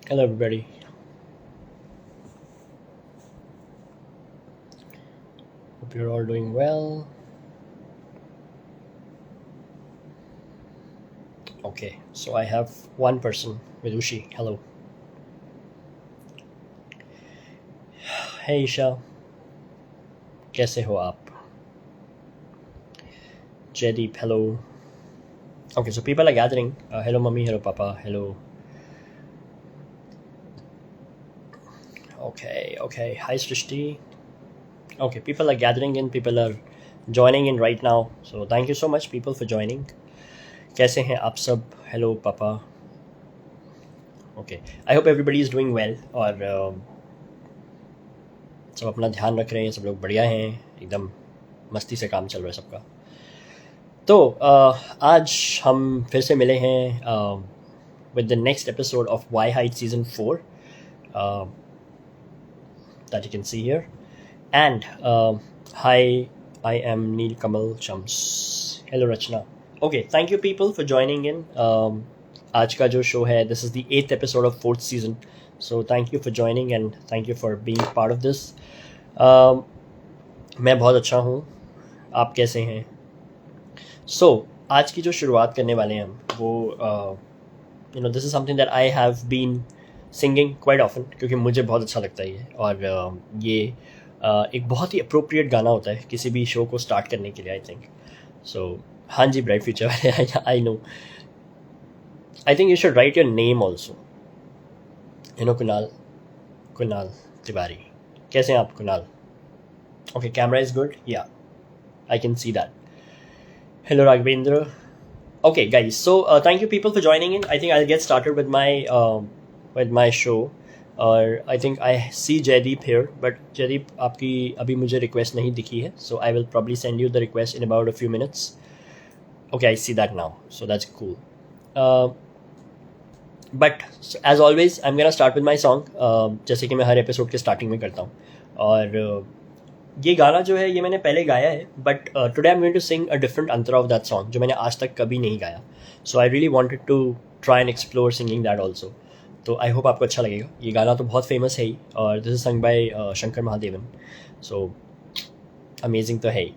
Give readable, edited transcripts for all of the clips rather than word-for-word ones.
Hello, everybody. Hope you're all doing well. Okay, so I have one person, Vidushi. Hello. Hey, Isha. कैसे हो आप? Jaideep, hello. Okay, so people are gathering. Hello, mommy. Hello, papa. Hello. Okay. Hi, Srishti. Okay, people are gathering in. People are joining in right now. So thank you so much, people, for joining. कैसे हैं आप सब? Hello, papa. Okay, I hope everybody is doing well और सब अपना ध्यान रख रहे हैं, सब लोग बढ़िया हैं, एकदम मस्ती से काम चल रहा है सबका। तो आज हम फिर से मिले हैं with the next episode of Why Height Season 4 that you can see here. And hi, I am Neil Kamal Chams. Hello, Rachna. Okay, thank you people for joining in. आज का जो शो है, this is the 8th episode of 4th season. So thank you for joining and thank you for being part of this. मैं बहुत अच्छा हूँ, आप कैसे हैं? So आज की जो शुरुआत करने वाले हैं हम वो this is something that I have been singing quite often क्योंकि मुझे बहुत अच्छा लगता है ये, और ये एक बहुत ही appropriate गाना होता है किसी भी शो को स्टार्ट करने के लिए, I think. So हाँ जी, ब्राइट फ्यूचर वाले, I know. I think you should write your name also. Kunal Tiwari. कैसे हैं आप, Kunal? Okay, camera is good. Yeah, I can see that. Hello, Raghavendra. Okay, guys. So thank you people for joining in. I think I'll get started with my show. और I think I see Jaideep here, but Jaideep आपकी अभी मुझे request नहीं दिखी है, so I will probably send you the request in about a few minutes. Okay, I see that now, so that's cool. But as always, I'm gonna start with my song, जैसे कि मैं हर episode के starting में करता हूँ. और ये गाना जो है ये मैंने पहले गाया है, but today I am going to sing a different अंतरा ऑफ दैट सॉन्ग जो मैंने आज तक कभी नहीं गाया. So I really wanted to try and explore singing that also. तो आई होप आपको अच्छा लगेगा. ये गाना तो बहुत फेमस है ही, और this is sung by Shankar Mahadevan. So amazing तो है ही,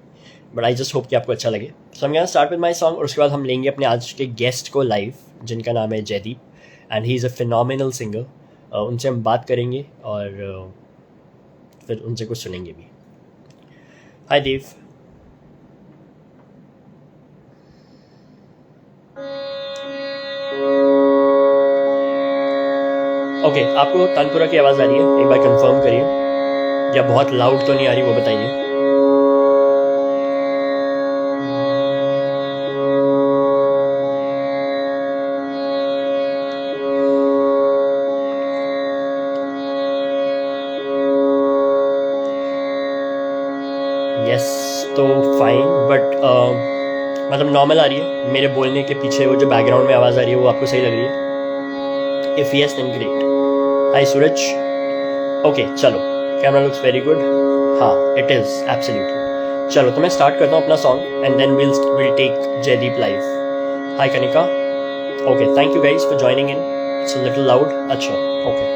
बट आई जस्ट होप कि आपको अच्छा लगे. सो हम स्टार्ट विद माई सॉन्ग, और उसके बाद हम लेंगे अपने आज के गेस्ट को लाइव, जिनका नाम है Jaideep, and he is a phenomenal singer. उनसे हम बात करेंगे और फिर उनसे कुछ सुनेंगे भी. हाय देव. ओके, आपको तानपुरा की आवाज़ आ रही है? एक बार कंफर्म करिए, या बहुत लाउड तो नहीं आ रही, वो बताइए. यस, तो फाइन, बट मतलब नॉर्मल आ रही है. मेरे बोलने के पीछे वो जो बैकग्राउंड में आवाज़ आ रही है वो आपको सही लग रही है? If yes then great. Hi Suraj. Okay, चलो, कैमरा लुक्स वेरी गुड. हाँ, इट इज़ एब्सोल्युटली. चलो, तो मैं स्टार्ट करता हूँ अपना song, and then will take Jaideep live. Hi Kanika. Okay, thank you guys for joining in. It's a little loud. अच्छा, okay.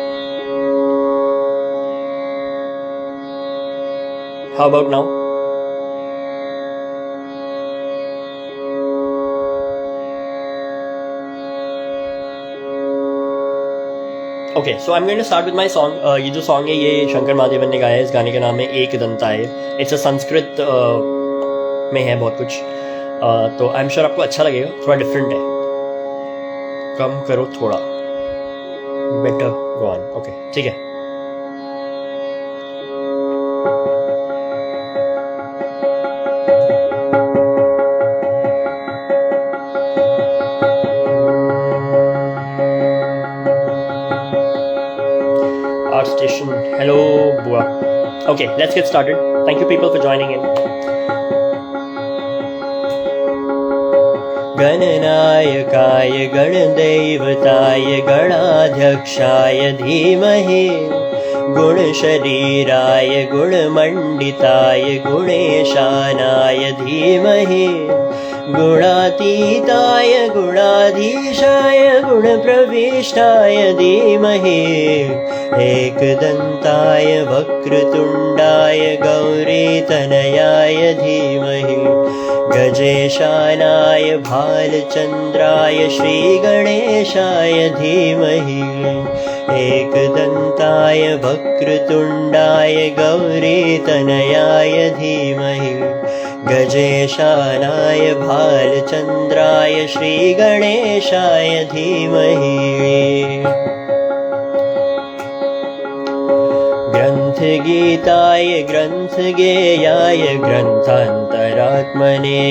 How about now? Okay, so I am going to start with my song. ये जो song है ये शंकर महादेवन ने गाया है. इस गाने का नाम है एक दंताय. इट्स अ संस्कृत में है बहुत कुछ, तो आई एम श्योर आपको अच्छा लगेगा. थोड़ा डिफरेंट है. कम करो थोड़ा, बेटर गो ऑन. ओके, ठीक है. Hello, Bua. Okay, let's get started. Thank you people for joining in. गणनायकाय गणदैवताय गणाध्यक्षाय धीमहि गुणशरीराय गुणमण्डिताय गुणेशानाय धीमहि गुणातीताय गुणाधीशाय गुणप्रविष्टाय धीमहि एकदन्ताय वक्रतुण्डाय गौरीतनयाय धीमहि गजेशानाय भालचन्द्राय श्रीगणेशाय धीमहि एकदन्ताय वक्रतुण्डाय गौरीतनयाय धीमहि गजेशानाय भालचन्द्राय श्रीगणेशाय धीमहि ग्रन्थगीताय ग्रन्थगेयाय ग्रन्थान्तरात्मने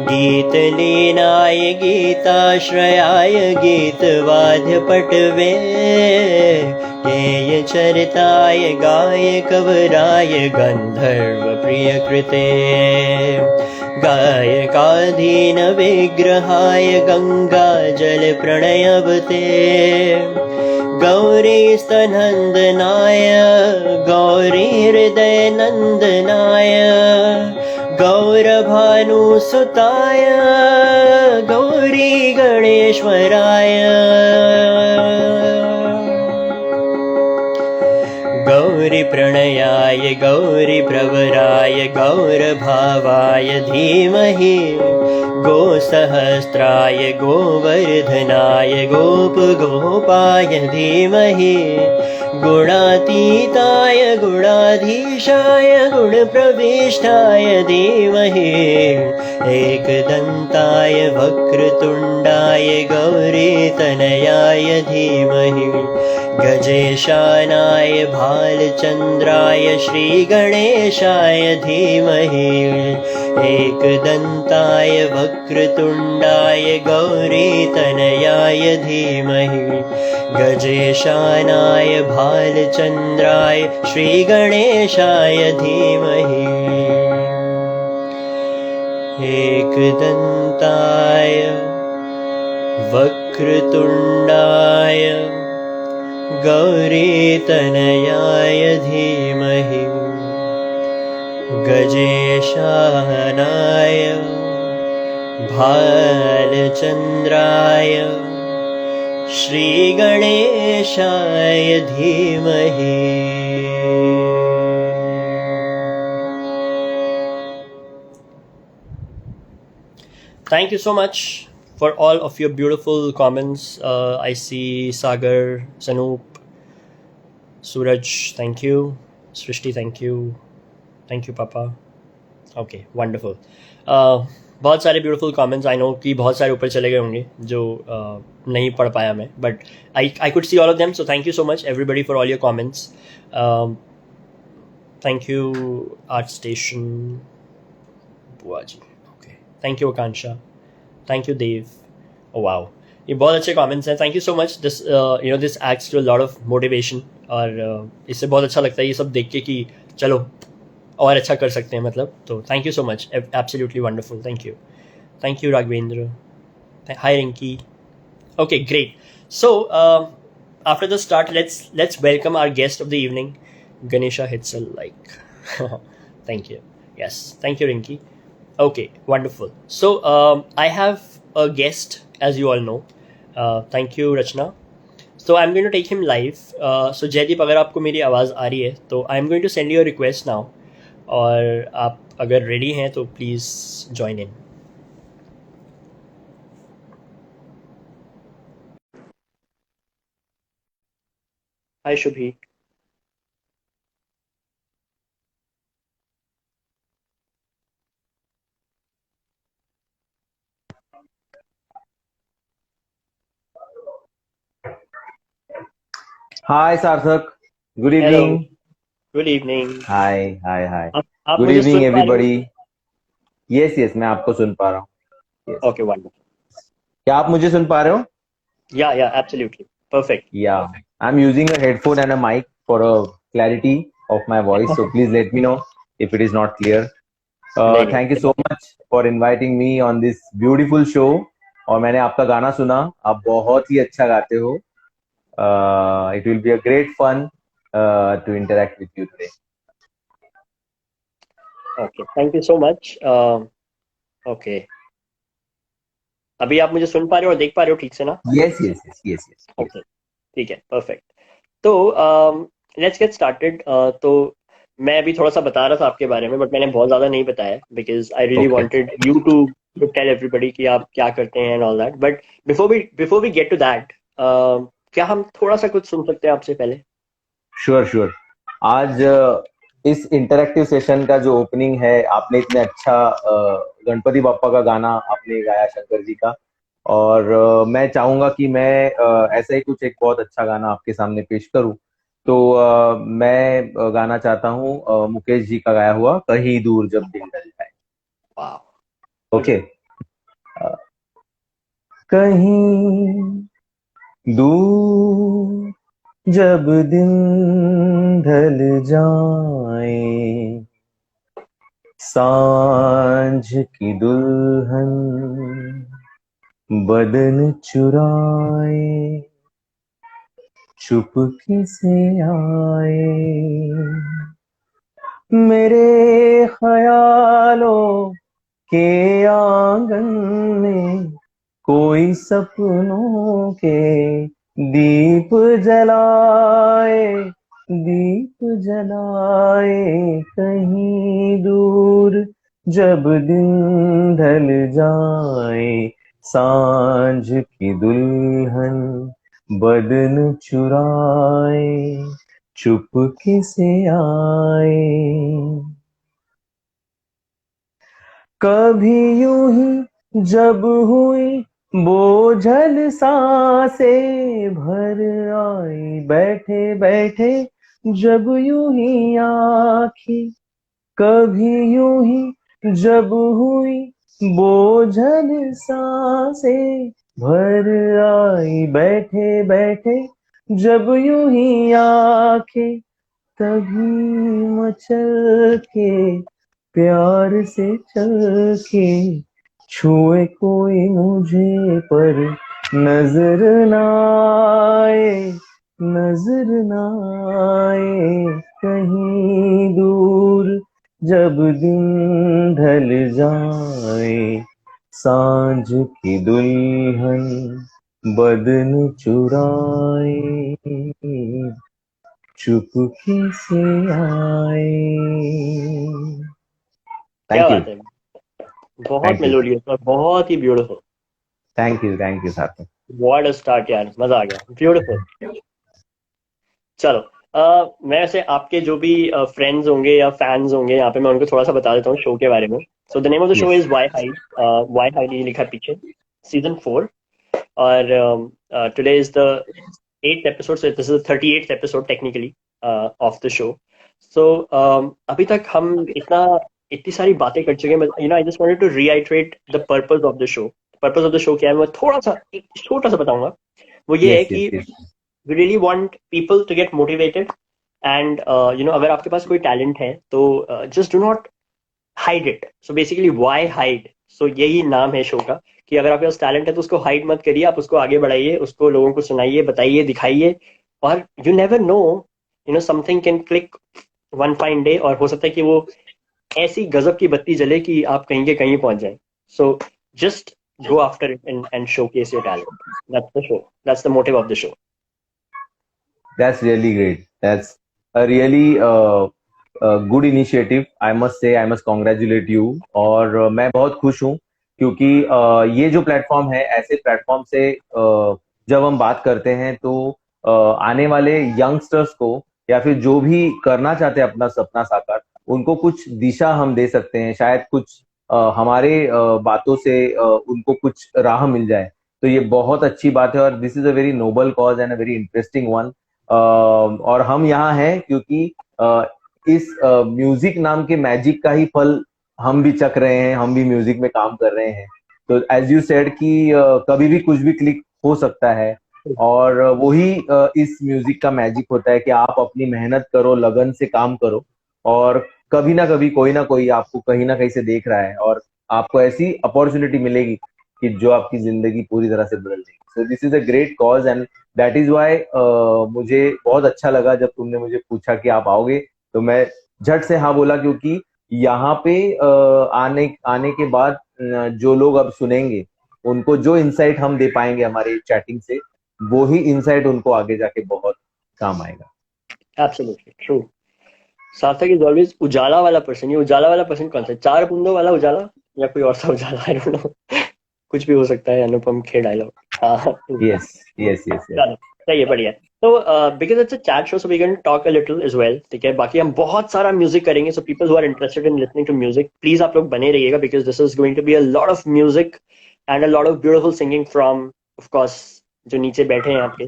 गीतलीनाय गीताश्रयाय गीतवाद्यपटवे गेयचरिताय गायकवराय गन्धर्वप्रियकृते गायकाधीनविग्रहाय गङ्गाजलप्रणयवते गौरीस्तनन्दनाय गौरीहृदयनन्दनाय गौरभानुसुताय गौरी गणेश्वराय गौरीप्रणयाय गौरीप्रवराय गौरभावाय धीमहि गोसहस्राय गोवर्धनाय गोपगोपाय धीमहि गुणातीताय गुणाधीशाय गुणप्रविष्टाय धीमहि एकदन्ताय वक्रतुण्डाय गौरीतनयाय धीमहि गजेशानाय भालचन्द्राय श्रीगणेशाय धीमहि एकदन्ताय वक्रतुण्डाय गौरीतनयाय धीमहि गजेशानाय भालचन्द्राय श्रीगणेशाय धीमहि एकदन्ताय वक्रतुण्डाय गौरीतनयाय धीमहि गजेशानाय भालचन्द्राय श्रीगणेशाय धीमहि Thank you so much for all of your beautiful comments. I see Sagar, Sanoop, Suraj, thank you. Srishti, thank you. Thank you, Papa. Okay, wonderful. बहुत सारे ब्यूटीफुल कमेंट्स आई नो कि बहुत सारे ऊपर चले गए होंगे जो नहीं पढ़ पाया मैं, but I could see all of them, so thank you so much everybody for all your comments. Thank you art station बुआ ji. Okay, thank you Akanksha, thank you Dev. Oh wow, ये बहुत अच्छे कमेंट्स हैं. Thank you so much. This this acts to a lot of motivation और इससे बहुत अच्छा लगता है ये सब देख के कि चलो और अच्छा कर सकते हैं, मतलब. तो thank you so much, absolutely wonderful. Thank you Raghavendra. Hi Rinki. Okay, great. So after the start let's welcome our guest of the evening. Ganesha hits a like. Thank you. Yes, thank you, Rinki. Okay, wonderful. So I have a guest, as you all know. Thank you, Rachna. So I'm going to take him live. So Jaideep, अगर आपको मेरी आवाज़ आ रही है तो I'm going to send you a request now. और आप अगर रेडी हैं तो please join in. Hi Shubhi. Hi Sarthak. Good evening. Good evening. Hi. आप Good मुझे evening सुन पा रहे हो? everybody. Yes, मैं आपको सुन पा रहा हूँ. Yes. Okay, wonderful. क्या आप मुझे सुन पा रहे हो? Yeah, absolutely. Perfect. Yeah. I'm using a headphone and a mic for a clarity of my voice. So please let me know if it is not clear. नहीं. Thank you so much for inviting me on this beautiful show. और मैंने आपका गाना सुना. आप बहुत ही अच्छा गाते हो. It will be a great fun to interact with you today. Okay, thank you so much. Okay, अभी आप मुझे सुन पा रहे हो और देख पा रहे हो ठीक से ना? Yes yes yes yes yes yes. Okay, ठीक है, परफेक्ट। तो लेट्स गेट स्टार्टेड। तो मैं अभी थोड़ा सा बता रहा था आपके बारे में, बट मैंने बहुत ज़्यादा नहीं बताया because I really okay wanted you to tell everybody कि आप क्या करते हैं and all that. But before we get to that, क्या हम थोड़ा सा कुछ सुन सकते हैं आपसे पहले? Sure sure. आज इस इंटरेक्टिव सेशन का जो ओपनिंग है, आपने इतने अच्छा गणपति बाप्पा का गाना आपने गाया, शंकर जी का। और मैं चाहूंगा कि मैं ऐसा ही कुछ एक बहुत अच्छा गाना आपके सामने पेश करूं। तो मैं गाना चाहता हूं मुकेश जी का गाया हुआ कहीं दूर जब दिन ढल जाए। वाह, ओके। कहीं दूर जब दिन ढल जाए, सांझ की दुल्हन बदन चुराए, चुपके से आए, मेरे ख्यालों के आंगन में कोई सपनों के दीप जलाए, दीप जलाए। कहीं दूर जब दिन ढल जाए, सांझ की दुल्हन बदन चुराए, चुपके से आए। कभी यूं ही जब हुई बोझल सांसें भर आई, बैठे बैठे जब यूं ही आंखें, कभी यूं ही जब हुई बोझल सांसें भर आई, बैठे बैठे जब यूं ही आंखें, तभी मचल के प्यार से चल के छुए कोई मुझे पर नजर ना आए, नजर ना आए। कहीं दूर जब दिन ढल जाए, सांझ की दुल्हन बदन चुराए, चुपके से आए। क्या थैंक यू। बात है, बहुत थैंक यू। मेलोडियस और बहुत ही ब्यूटीफुल। थैंक यू साथी। व्हाट अ स्टार्ट यार, मजा आ गया, ब्यूटीफुल। चलो, मैं ऐसे आपके जो भी फ्रेंड्स होंगे या फैंस होंगे यहाँ पे, मैं उनको थोड़ा सा बता देता हूँ शो के बारे में। So the name of the show yes is why hide. Why hide ये लिखा है पीछे, सीजन 4। और today is the 8th episode, so this is 38th episode technically of the show. सो अभी तक हम इतनी सारी बातें कर चुके हैं, I just wanted to reiterate the purpose of the show. Purpose of the show क्या है, मैं थोड़ा सा एक छोटा सा बताऊंगा। वो ये है यस कि yes yes. we really want people to get motivated and अगर आपके पास कोई टैलेंट है तो just do not hide it. So basically why hide? So यही नाम है शो का, कि अगर आपके पास टैलेंट है तो उसको हाइड मत करिए, आप उसको आगे बढ़ाइए, उसको लोगों को सुनाइए, बताइए, दिखाइए। और you never know, something can click one fine day, और हो सकता है कि वो ऐसी गजब की बत्ती जले कि आप कहीं के कहीं पहुंच जाए। So just go after it and showcase your talent. That's the show. That's the motive of the show. That's really great. That's a really good initiative. I must say, I must congratulate you. और मैं बहुत खुश हूँ क्योंकि ये जो platform है, ऐसे प्लेटफॉर्म से जब हम बात करते हैं तो आने वाले यंगस्टर्स को या फिर जो भी करना चाहते हैं अपना सपना साकार, उनको कुछ दिशा हम दे सकते हैं। शायद कुछ हमारे बातों से उनको कुछ राह मिल जाए। तो ये बहुत अच्छी बात है और this is a very noble cause and a very interesting one. और हम यहाँ हैं क्योंकि इस म्यूजिक नाम के मैजिक का ही फल हम भी चख रहे हैं, हम भी म्यूजिक में काम कर रहे हैं। तो एज यू सेड कि कभी भी कुछ भी क्लिक हो सकता है। और वही इस म्यूजिक का मैजिक होता है कि आप अपनी मेहनत करो, लगन से काम करो, और कभी ना कभी कोई ना कोई आपको कहीं ना कहीं से देख रहा है और आपको ऐसी अपॉर्चुनिटी मिलेगी कि जो आपकी जिंदगी पूरी तरह से बदल देगी। So this is a great cause and that is why मुझे बहुत अच्छा लगा जब तुमने मुझे पूछा कि आप आओगे। तो मैं झट से हाँ बोला क्योंकि यहाँ पे आने आने के बाद जो लोग अब सुनेंगे उनको जो इंसाइट हम दे पाएंगे हमारे चैटिंग से, वो ही इंसाइट उनको आगे जाके बहुत काम आएगा। Absolutely true. सार्थक इज ऑलवेज उजाला वाला पर्सन। ये उजाला वाला पर्सन कौन सा है? चार बूंदों वाला उजाला या कोई और सा उजाला? I don't know. कुछ भी हो सकता है। अनुपम खेर डायलॉग। हाँ। Yes yes yes yes. चलो, सही है, बढ़िया। तो because it's a chat show, so we can talk a little as well, ठीक है। बाकी हम बहुत सारा म्यूजिक करेंगे, so people who are interested in listening to music, please आप लोग बने रहिएगा, because this is going to be a lot of music and a lot of beautiful singing from, of course, जो नीचे बैठे हैं आपके।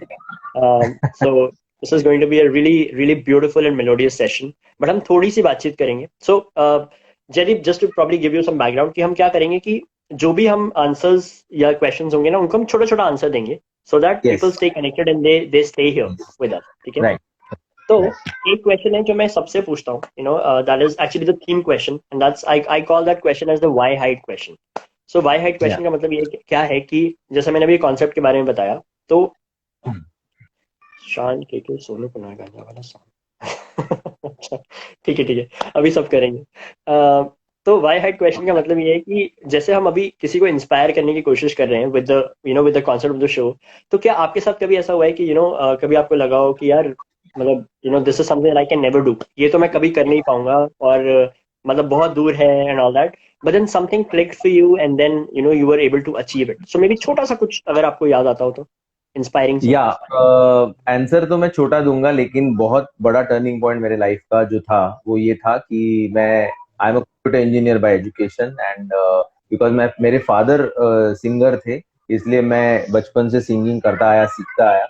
So this is going to be a really really beautiful and melodious session. But हम थोड़ी सी बातचीत करेंगे। So Jaideep, just to probably give you some background, कि हम क्या करेंगे कि जो भी हम आंसर्स या क्वेश्चंस होंगे ना, उनको हम छोटा छोटा आंसर देंगे, so that yes people stay connected and they stay here with us, ठीक है। राइट तो राइट। एक क्वेश्चन है जो मैं सबसे पूछता हूँ, you know, that is actually the theme question, and that's I call that question as the why hide question. So why hide या क्वेश्चन का मतलब ये क्या है कि जैसे मैंने अभी कॉन्सेप्ट के बारे में बताया, तो शान के सोलो को ना गाने वाला सॉन्ग। अच्छा, ठीक है ठीक है, अभी सब करेंगे। तो वाई हाइड क्वेश्चन का मतलब ये है कि जैसे हम अभी किसी को इंस्पायर करने की कोशिश कर रहे हैं with the, you know, with the concept of the show, तो क्या आपके साथ कभी ऐसा हुआ है कि, यू नो, कभी आपको लगा हो कि यार, मतलब, you know, this is something I can never do, ये तो मैं कभी कर नहीं पाऊंगा, और मतलब बहुत दूर है and all that, but then something clicked for you and then, you know, you were able to achieve it. So maybe छोटा सा कुछ अगर आपको याद आता हो तो, इंस्पायरिंग सा। या आंसर तो मैं छोटा दूंगा, लेकिन बहुत बड़ा टर्निंग पॉइंट मेरे लाइफ का जो था वो ये था कि मैं I am a computer engineer by education, and because मैं मेरे फादर सिंगर थे, इसलिए मैं बचपन से सिंगिंग करता आया, सीखता आया।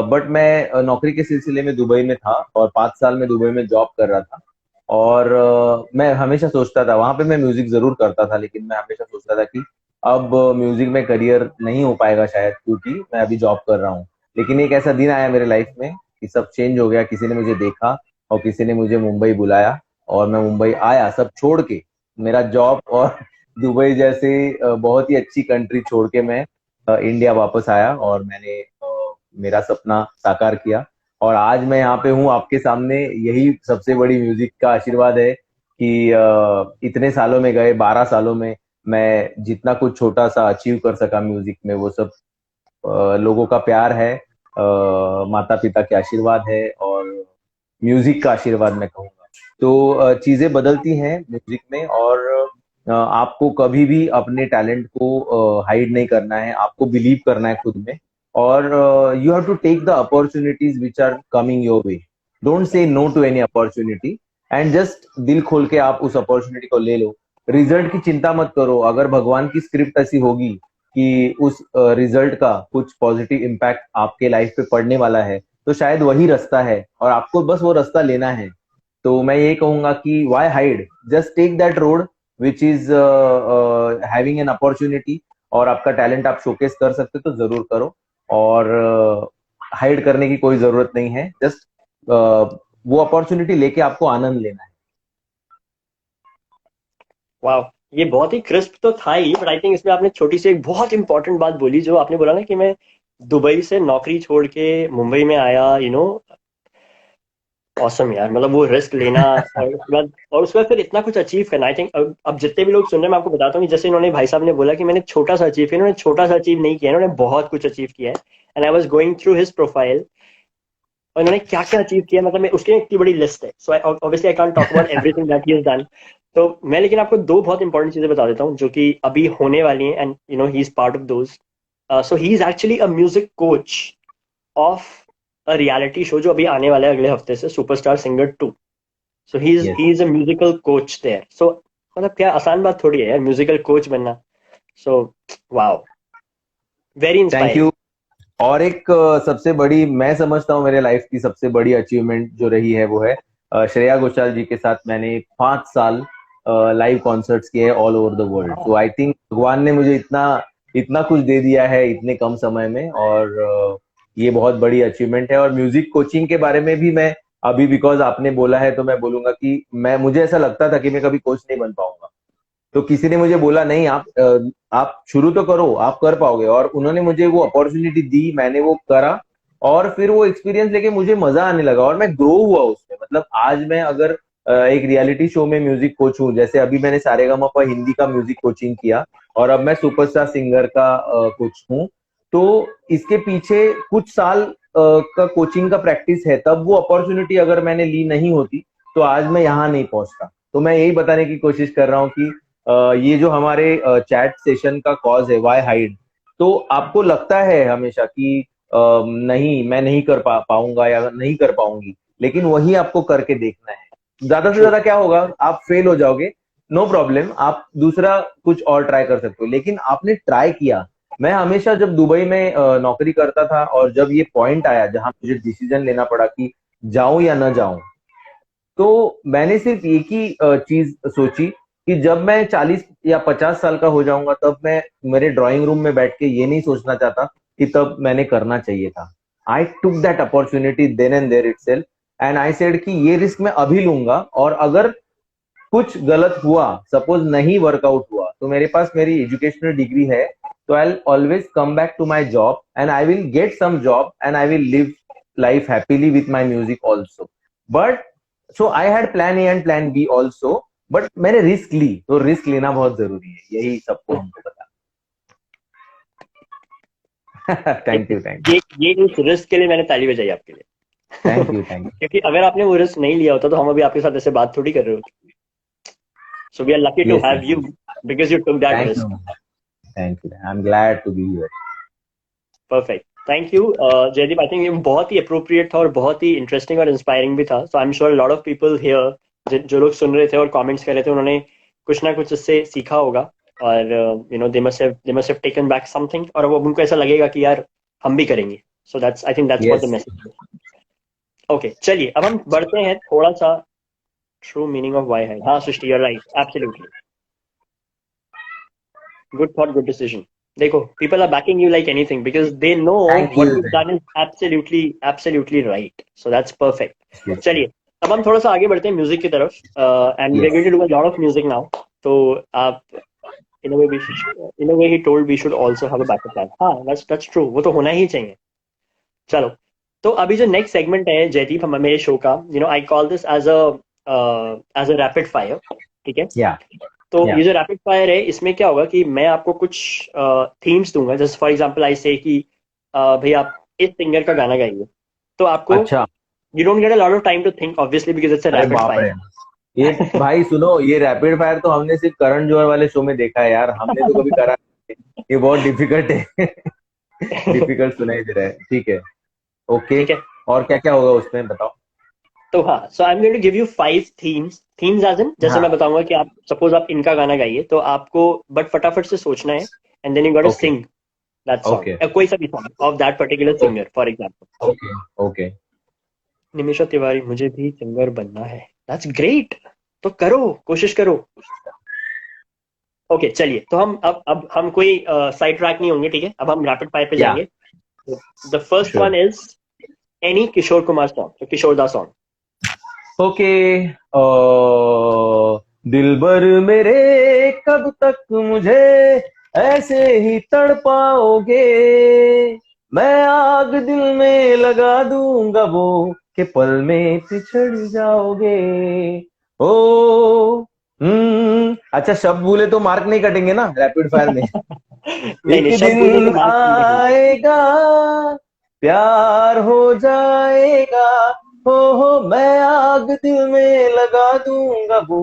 बट मैं नौकरी के सिलसिले में दुबई में था और 5 साल में दुबई में जॉब कर रहा था। और मैं हमेशा सोचता था, वहां पे मैं म्यूजिक जरूर करता था, लेकिन मैं हमेशा सोचता था कि अब म्यूजिक में करियर नहीं हो पाएगा शायद, क्योंकि मैं अभी जॉब कर रहा हूँ। लेकिन एक ऐसा दिन आया मेरे लाइफ में कि सब चेंज हो गया। किसी ने मुझे देखा और किसी ने मुझे मुंबई बुलाया, और मैं मुंबई आया सब छोड़ के, मेरा जॉब और दुबई जैसे बहुत ही अच्छी कंट्री छोड़ के मैं इंडिया वापस आया, और मैंने मेरा सपना साकार किया। और आज मैं यहाँ पे हूँ आपके सामने। यही सबसे बड़ी म्यूजिक का आशीर्वाद है कि इतने सालों में गए, 12 सालों में मैं जितना कुछ छोटा सा अचीव कर सका म्यूजिक में, वो सब लोगों का प्यार है, माता पिता के आशीर्वाद है, और म्यूजिक का आशीर्वाद मैं कहूँगा। तो चीजें बदलती हैं म्यूजिक में, और आपको कभी भी अपने टैलेंट को हाइड नहीं करना है, आपको बिलीव करना है खुद में, और you have to take the opportunities which are coming your way. Don't say no to any opportunity, and just दिल खोल के आप उस अपॉर्चुनिटी को ले लो। रिजल्ट की चिंता मत करो। अगर भगवान की स्क्रिप्ट ऐसी होगी कि उस रिजल्ट का कुछ पॉजिटिव इम्पैक्ट आपके लाइफ पे पड़ने वाला है, तो शायद वही रास्ता है, और आपको बस वो रास्ता लेना है। तो मैं ये कहूंगा कि why hide, just take that road which is having an opportunity, और आपका टैलेंट आप शोकेस कर सकते तो जरूर करो, और हाइड करने की कोई जरूरत नहीं है। जस्ट वो अपॉर्चुनिटी लेके आपको आनंद लेना है। वाह, ये बहुत ही क्रिस्प तो था ही, बट आई थिंक इसमें आपने छोटी सी एक बहुत इंपॉर्टेंट बात बोली, जो आपने बोला ना कि मैं दुबई से नौकरी छोड़ के मुंबई में आया, यू नो। ऑसम यार, मतलब वो रिस्क लेना, और उसके बाद फिर इतना कुछ अचीव करना। आई थिंक अब जितने भी लोग सुन रहे हैं, मैं आपको बताता हूँ कि जैसे इन्होंने, भाई साहब ने बोला कि मैंने छोटा सा अचीव किया, इन्होंने छोटा सा अचीव नहीं किया, इन्होंने बहुत कुछ अचीव किया है। And I was going through his profile, और इन्होंने क्या क्या अचीव किया, मतलब मैं उसकी इतनी बड़ी लिस्ट है। So obviously I can't talk about everything that he has done. तो मैं लेकिन आपको दो बहुत इंपॉर्टेंट चीजें बता देता हूँ जो कि अभी होने वाली हैं, and you know he is part of those. So he is actually a music coach of a reality show जो अभी आने वाला है अगले हफ्ते से, superstar singer 2। So yes, he is a musical coach there. सो मतलब क्या आसान बात थोड़ी है यार, म्यूजिकल कोच बनना। So wow, very thank inspiring. You. और एक सबसे बड़ी, मैं समझता हूँ मेरे लाइफ की सबसे बड़ी अचीवमेंट जो रही है, वो है श्रेया घोषाल जी के साथ मैंने 5 साल लाइव कॉन्सर्ट्स किए हैं ऑल ओवर द वर्ल्ड। तो आई थिंक भगवान ने मुझे इतना इतना कुछ दे दिया है इतने कम समय में, और ये बहुत बड़ी अचीवमेंट है। और म्यूजिक कोचिंग के बारे में भी मैं अभी, बिकॉज आपने बोला है तो मैं बोलूंगा कि मैं, मुझे ऐसा लगता था कि मैं कभी कोच नहीं बन पाऊंगा। तो किसी ने मुझे बोला, नहीं आप शुरू तो करो, आप कर पाओगे, और उन्होंने मुझे वो अपॉर्चुनिटी दी, मैंने वो करा, और फिर वो एक्सपीरियंस लेके मुझे मजा आने लगा, और मैं ग्रो हुआ उसमें। मतलब आज मैं अगर एक रियलिटी शो में म्यूजिक कोच हूँ, जैसे अभी मैंने सारेगामापा हिंदी का म्यूजिक कोचिंग किया और अब मैं सुपरस्टार सिंगर का कोच हूँ। तो इसके पीछे कुछ साल का कोचिंग का प्रैक्टिस है, तब वो अपॉर्चुनिटी अगर मैंने ली नहीं होती तो आज मैं यहाँ नहीं पहुंचता। तो मैं यही बताने की कोशिश कर रहा हूँ कि ये जो हमारे चैट सेशन का कॉज है व्हाई हाइड, तो आपको लगता है हमेशा कि नहीं मैं नहीं कर पाऊंगा या नहीं कर पाऊंगी, लेकिन वही आपको करके देखना है। ज्यादा से True. ज्यादा क्या होगा, आप फेल हो जाओगे, नो प्रॉब्लम, आप दूसरा कुछ और ट्राई कर सकते हो, लेकिन आपने ट्राई किया। मैं हमेशा जब दुबई में नौकरी करता था और जब ये पॉइंट आया जहां मुझे डिसीजन लेना पड़ा कि जाऊं या न जाऊं, तो मैंने सिर्फ एक ही चीज सोची कि जब मैं 40 या 50 साल का हो जाऊंगा तब मैं मेरे ड्राइंग रूम में बैठ के ये नहीं सोचना चाहता कि तब मैंने करना चाहिए था। I took that opportunity then and there itself, and I said कि ये रिस्क मैं अभी लूंगा, और अगर कुछ गलत हुआ, सपोज नहीं वर्कआउट हुआ, तो मेरे पास मेरी एजुकेशनल डिग्री है, तो I always come back to my job and I will get some job and I will live life happily with my music also. But so I had plan A and plan B also, but मैंने risk ली, तो risk लेना बहुत जरूरी है, यही सबको हमको पता। थैंक यू, थैंक ये उस रिस्क के लिए मैंने ताली बजाई आपके लिए। थैंक यू, थैंक क्योंकि अगर आपने वो रिस्क नहीं लिया होता तो हम अभी आपके साथ ऐसे बात थोड़ी कर रहे होते। So we are lucky you. To yes have yes you because you took that thank you, risk. Thank you, I am glad to be here. Perfect, thank you Jaideep. I think ये बहुत ही अप्रोप्रिएट था और बहुत ही interesting और inspiring भी था। So I am sure lot of people here जो लोग सुन रहे थे और कमेंट्स कर रहे थे, उन्होंने कुछ ना कुछ इससे सीखा होगा और you know they must have taken back something, और अब उनको ऐसा लगेगा कि यार हम भी करेंगे। So that's I think that's what the yes. Message. Okay, चलिए अब हम बढ़ते हैं थोड़ा सा ट्रू मीनिंग ऑफ व्हाई है। हाँ Srishti, you are right, absolutely good thought, good decision. देखो, people are backing you like anything because they know thank what you, you done is absolutely absolutely right. So that's perfect. Yes चलिए अब हम थोड़ा सा आगे बढ़ते हैं म्यूजिक की तरफ, and we are going yes to do a lot of music now. तो आप in a way he told we should also have a backup plan. हाँ, दैट्स ट्रू, वो तो होना ही चाहिए। चलो, तो अभी जो नेक्स्ट सेगमेंट है जयदीप हम मेरे शो का, you know I call this as a rapid fire. ठीक है, या तो या ये जो रैपिड फायर है इसमें क्या होगा कि मैं आपको कुछ थीम्स दूंगा, जैसे फॉर एग्जांपल आई से कि भाई आप इस सिंगर का गाना गाइए, तो आपको अच्छा। You don't get a lot of time to think obviously because it's a अरे रैपिड बाप रे, फायर। ये भाई सुनो, ये रैपिड फायर तो हमने सिर्फ करण जौहर वाले शो में देखा है यार, हमने तो कभी करा नहीं। ये बहुत डिफिकल्ट है। डिफिकल्ट सुनाई दे रहा है, ठीक है, ओके। ठीक है, और क्या क्या होगा उसमें बताओ। तो हाँ, so I am going to give you 5 themes as in, जैसे हाँ, मैं बताऊंगा कि आप सपोज आप इनका गाना गाइए, तो आपको बट फटाफट से सोचना है, and then you got to okay sing that okay song, कोई सा भी song of that particular singer. For example, okay okay. Nimisha Tiwari, मुझे भी सिंगर बनना है। दैट्स ग्रेट, तो करो, कोशिश करो। ओके, चलिए, तो हम अब हम कोई साइड ट्रैक नहीं होंगे, ठीक है, अब हम रैपिड फायर पे या जाएंगे। The first sure. One is any Kishore Kumar song, तो किशोर दा सॉन्ग। ओके, दिलबर मेरे कब तक मुझे ऐसे ही तड़पाओगे, मैं आग दिल में लगा दूंगा वो कि पल में पिछड़ जाओगे। ओ अच्छा, शब्द भूले तो मार्क नहीं कटेंगे ना रैपिड फायर में। नहीं एक नहीं, शब्द बोलने से दिन मार्क्स नहीं कटेंगे। आएगा, प्यार हो जाएगा, हो मैं आग दिल में लगा दूंगा वो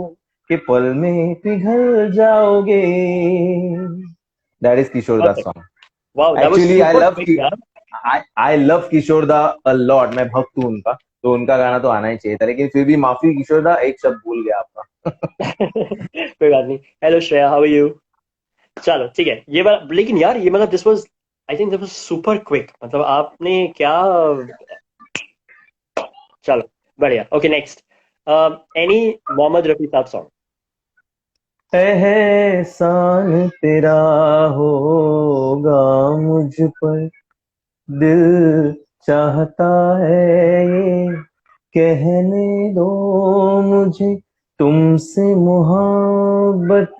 कि पल में पिघल जाओगे। That is Kishore da perfect, song. Wow that was actually super quick यार। आई लव किशोर दा अ लॉट, मैं भक्त हूँ उनका, तो उनका गाना तो आना ही चाहिए था, लेकिन फिर भी माफी किशोर दा, एक शब्द भूल गया आपका। कोई बात नहीं। Hello Shreya, how are you? चलो ठीक है, ये वाला, लेकिन यार ये मतलब this was, I think this was super quick, मतलब आपने क्या, चलो बढ़िया। Okay, next, any Mohammed Rafi Sahab song. एहसान तेरा होगा मुझ पर, दिल चाहता है ये कहने दो मुझे, तुमसे मोहब्बत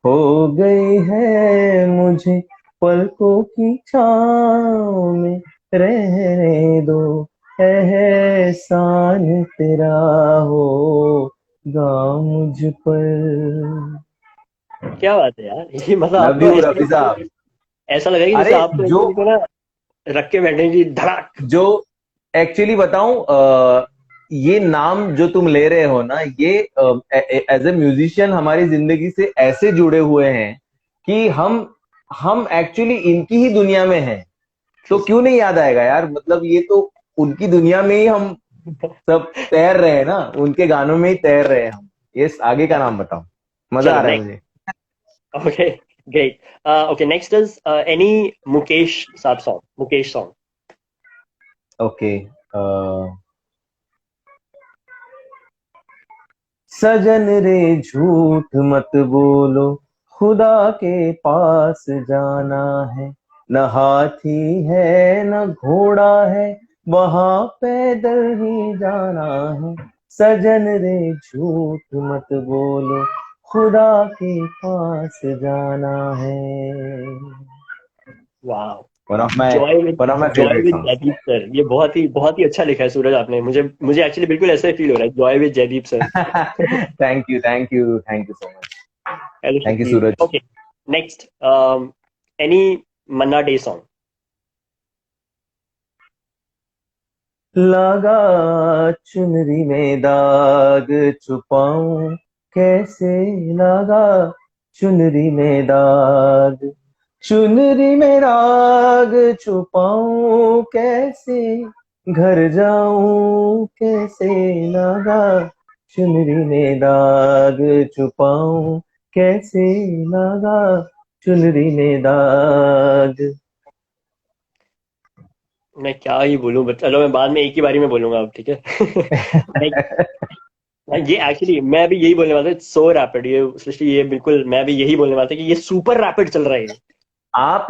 हो गई है मुझे, पलकों की छाँव में रहने दो, एहसान तेरा हो गाओ मुझ पर। क्या बात है यार, ये मतलब आप लव तो यू ऐसे रफी साहब। ऐसा लगा कि जैसे अरे आप तो जो ऐसे उनको ना रख के बैठे हैं कि धड़ाक। जो एक्चुअली बताऊं, ये नाम जो तुम ले रहे हो ना, ये एज ए म्यूजिशियन हमारी जिंदगी से ऐसे जुड़े हुए हैं कि हम एक्चुअली इनकी ही दुनिया में हैं। तो क्यों नहीं याद आएगा यार, मतलब ये तो उनकी दुनिया में ही हम सब तैर रहे हैं ना, उनके गानों में ही तैर रहे हैं हम। ये आगे का नाम बताओ, मजा चलो आ रहा है नेक्स्ट। मुझे। Okay great. Okay next is any Mukesh साहब सॉन्ग, मुकेश सॉन्ग। ओके। सजन रे झूठ मत बोलो, खुदा के पास जाना है। न हाथी है न घोड़ा है, वहां पैदल ही जाना है। सजन रे झूठ मत बोलो, खुदा के पास जाना है। वाह। One of my joy with one of my joy favourite with song. Jaideep sir, ये बहुत ही अच्छा लिखा है सूरज आपने। मुझे एक्चुअली बिल्कुल ऐसा ही फील हो रहा है, joy with Jaideep sir. Thank you, thank you, thank you so much. Hello thank you Shakeel. Suraj. Okay next, any Manna Dey song. लगा चुनरी में दाग, छुपाऊं कैसे। लगा चुनरी में दाग, चुनरी में दाग छुपाऊं कैसे। घर जाऊं कैसे। लगा चुनरी में दाग छुपाऊं कैसे। लगा चुनरी में दाग। मैं क्या ही बोलूं, बट चलो मैं बाद में एक ही बारी में बोलूंगा अब, ठीक है। Next, ये एक्चुअली मैं भी यही बोलने वाला था, सो रैपिड ये सृष्टि, ये बिल्कुल मैं भी यही बोलने वाला था कि ये सुपर रैपिड चल रहा है ये। आप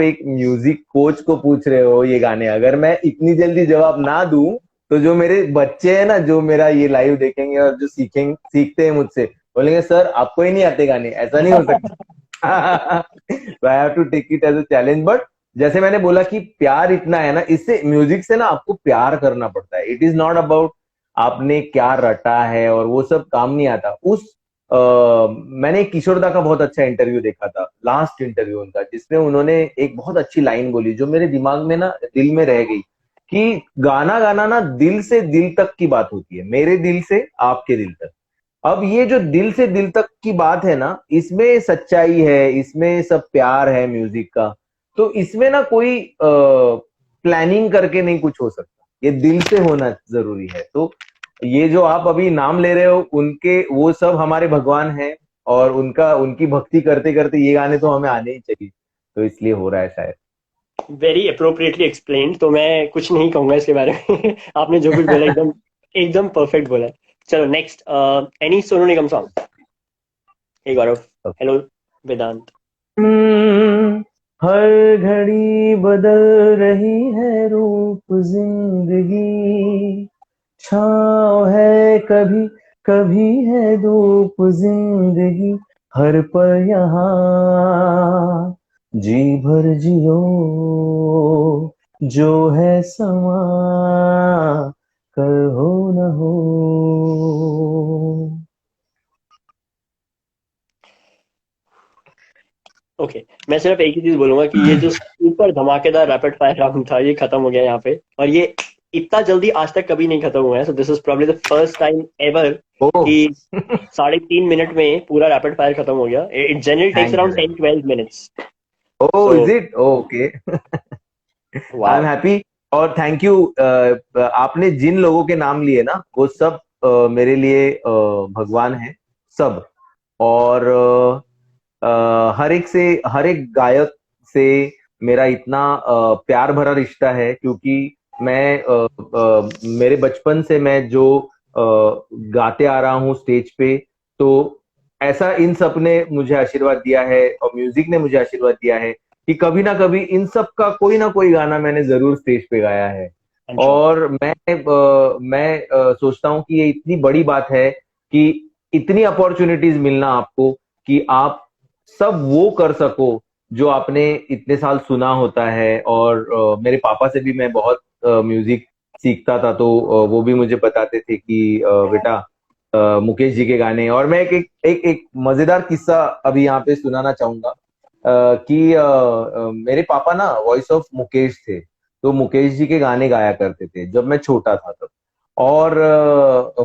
एक म्यूजिक कोच को पूछ रहे हो ये गाने, अगर मैं इतनी जल्दी जवाब ना दूं तो जो मेरे बच्चे हैं ना, जो मेरा ये लाइव देखेंगे और जो सीखते हैं मुझसे, बोलेंगे सर आपको ही नहीं आते गाने, ऐसा नहीं हो सकता। तो I have to take it as a challenge. But जैसे मैंने बोला कि प्यार इतना है ना, इससे म्यूजिक से ना आपको प्यार करना पड़ता है। इट इज नॉट अबाउट आपने क्या रटा है और वो सब काम नहीं आता। मैंने एक किशोर दा का बहुत अच्छा इंटरव्यू देखा था, लास्ट इंटरव्यू उनका, जिसमें उन्होंने एक बहुत अच्छी लाइन बोली जो मेरे दिमाग में ना, दिल में रह गई, कि गाना गाना ना दिल से दिल तक की बात होती है, मेरे दिल से आपके दिल तक। अब ये जो दिल से दिल तक की बात है ना, इसमें सच्चाई है, इसमें सब प्यार है म्यूजिक का। तो इसमें ना कोई प्लानिंग करके नहीं कुछ हो सकता, ये दिल से होना जरूरी है। तो ये जो आप अभी नाम ले रहे हो, उनके वो सब हमारे भगवान हैं, और उनकी भक्ति करते करते ये गाने तो हमें आने ही चाहिए, तो इसलिए हो रहा है शायद। वेरी अप्रोप्रिएटली एक्सप्लेन्ड, तो मैं कुछ नहीं कहूंगा इसके बारे में। आपने जो कुछ बोला एकदम एकदम परफेक्ट बोला। चलो next, any Sonu Nigam song. एक बार। हेलो वेदांत। हम्म, हर घड़ी बदल रही है रूप जिंदगी, छाँव है कभी कभी है धूप जिंदगी, हर पल यहाँ जी भर जियो, जो है समा कल हो न हो। ओके मैं सिर्फ एक ही चीज बोलूंगा कि ये जो सुपर धमाकेदार रैपिड फायर राउंड था ये खत्म हो गया यहाँ पे, और ये इतना जल्दी आज तक कभी नहीं खत्म हुआ है। So this is probably the first time ever oh. कि 3.5 मिनट में पूरा रैपिड फायर खत्म हो गया। It generally takes thank you, around thank 10-12 minutes. You. Oh, so is it okay. I am wow. Happy. और थैंक यू। आपने जिन लोगों के नाम लिए ना, वो सब मेरे लिए भगवान है सब। और हर एक से, हर एक गायक से मेरा इतना प्यार भरा रिश्ता है, क्योंकि मैं मेरे बचपन से मैं जो गाते आ रहा हूँ स्टेज पे, तो ऐसा इन सब ने मुझे आशीर्वाद दिया है और म्यूजिक ने मुझे आशीर्वाद दिया है कि कभी ना कभी इन सब का कोई ना कोई गाना मैंने जरूर स्टेज पे गाया है। अच्छा। और मैं सोचता हूँ कि ये इतनी बड़ी बात है कि इतनी अपॉर्चुनिटीज मिलना आपको, कि आप सब वो कर सको जो आपने इतने साल सुना होता है। और मेरे पापा से भी मैं बहुत म्यूजिक सीखता था, तो वो भी मुझे बताते थे कि बेटा, मुकेश जी के गाने। और मैं एक मजेदार किस्सा अभी यहाँ पे सुनाना चाहूंगा, कि मेरे पापा ना वॉइस ऑफ मुकेश थे, तो मुकेश जी के गाने गाया करते थे जब मैं छोटा था तब। और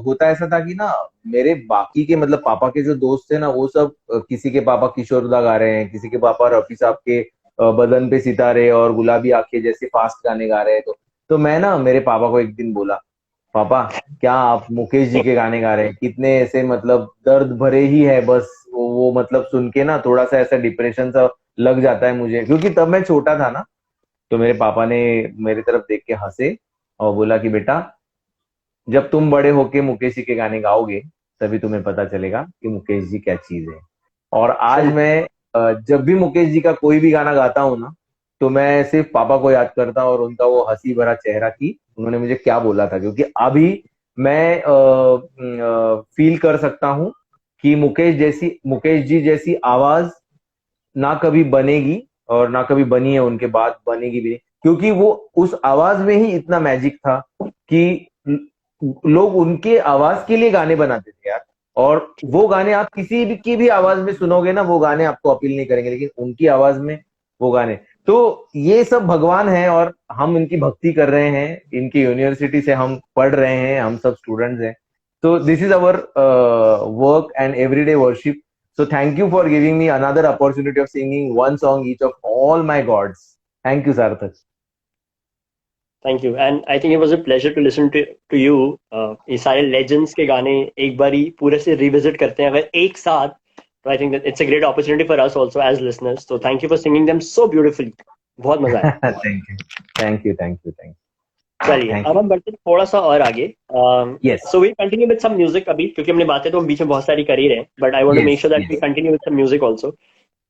होता ऐसा था कि ना मेरे बाकी के मतलब पापा के जो दोस्त थे ना वो सब, किसी के पापा किशोरदा गा रहे हैं, किसी के पापा रफी साहब के बदन पे सितारे और गुलाबी आंखें जैसे फास्ट गाने गा रहे हैं। तो मैं ना मेरे पापा को एक दिन बोला, पापा क्या आप मुकेश जी के गाने गा रहे हैं, कितने ऐसे मतलब दर्द भरे ही है बस। वो मतलब सुन के ना थोड़ा सा ऐसा डिप्रेशन सा लग जाता है मुझे, क्योंकि तब मैं छोटा था ना। तो मेरे पापा ने मेरी तरफ देख के हंसे और बोला कि बेटा, जब तुम बड़े होके मुकेश जी के गाने गाओगे तभी तुम्हें पता चलेगा कि मुकेश जी क्या चीज है। और आज सही। मैं जब भी मुकेश जी का कोई भी गाना गाता हूँ ना, तो मैं सिर्फ पापा को याद करता हूँ और उनका वो हंसी भरा चेहरा कि उन्होंने मुझे क्या बोला था। क्योंकि अभी मैं फील कर सकता हूँ कि मुकेश जी जैसी आवाज ना कभी बनेगी, और ना कभी बनी है, उनके बाद बनेगी भी नहीं। क्योंकि वो उस आवाज में ही इतना मैजिक था कि लोग उनके आवाज के लिए गाने बनाते थे यार। और वो गाने आप किसी भी की भी आवाज में सुनोगे ना, वो गाने आपको अपील नहीं करेंगे, लेकिन उनकी आवाज में वो गाने। तो ये सब भगवान है और हम इनकी भक्ति कर रहे हैं, इनकी यूनिवर्सिटी से हम पढ़ रहे हैं, हम सब स्टूडेंट्स हैं। तो this is our work and everyday worship. So thank you for giving me another opportunity of singing one song each of all my gods. Thank you, Sarthak. Thank you and I think it was a pleasure to listen to you. ये सारे legends के गाने एक बार ही पूरे से revisit करते हैं अगर एक साथ, तो I think it's a great opportunity for us also as listeners. तो thank you for singing them so beautifully. बहुत मजा आया। Thank you. Thank you. Thank you. Thank you. चलिए Thank अब you. हम बढ़ते हैं थोड़ा सा और आगे। Yes. So we continue with some music अभी, क्योंकि हमने बातें तो हम बीच में बहुत सारी कर ही रहे हैं, but I want to Yes. Make sure that we Yes. Continue with some music also.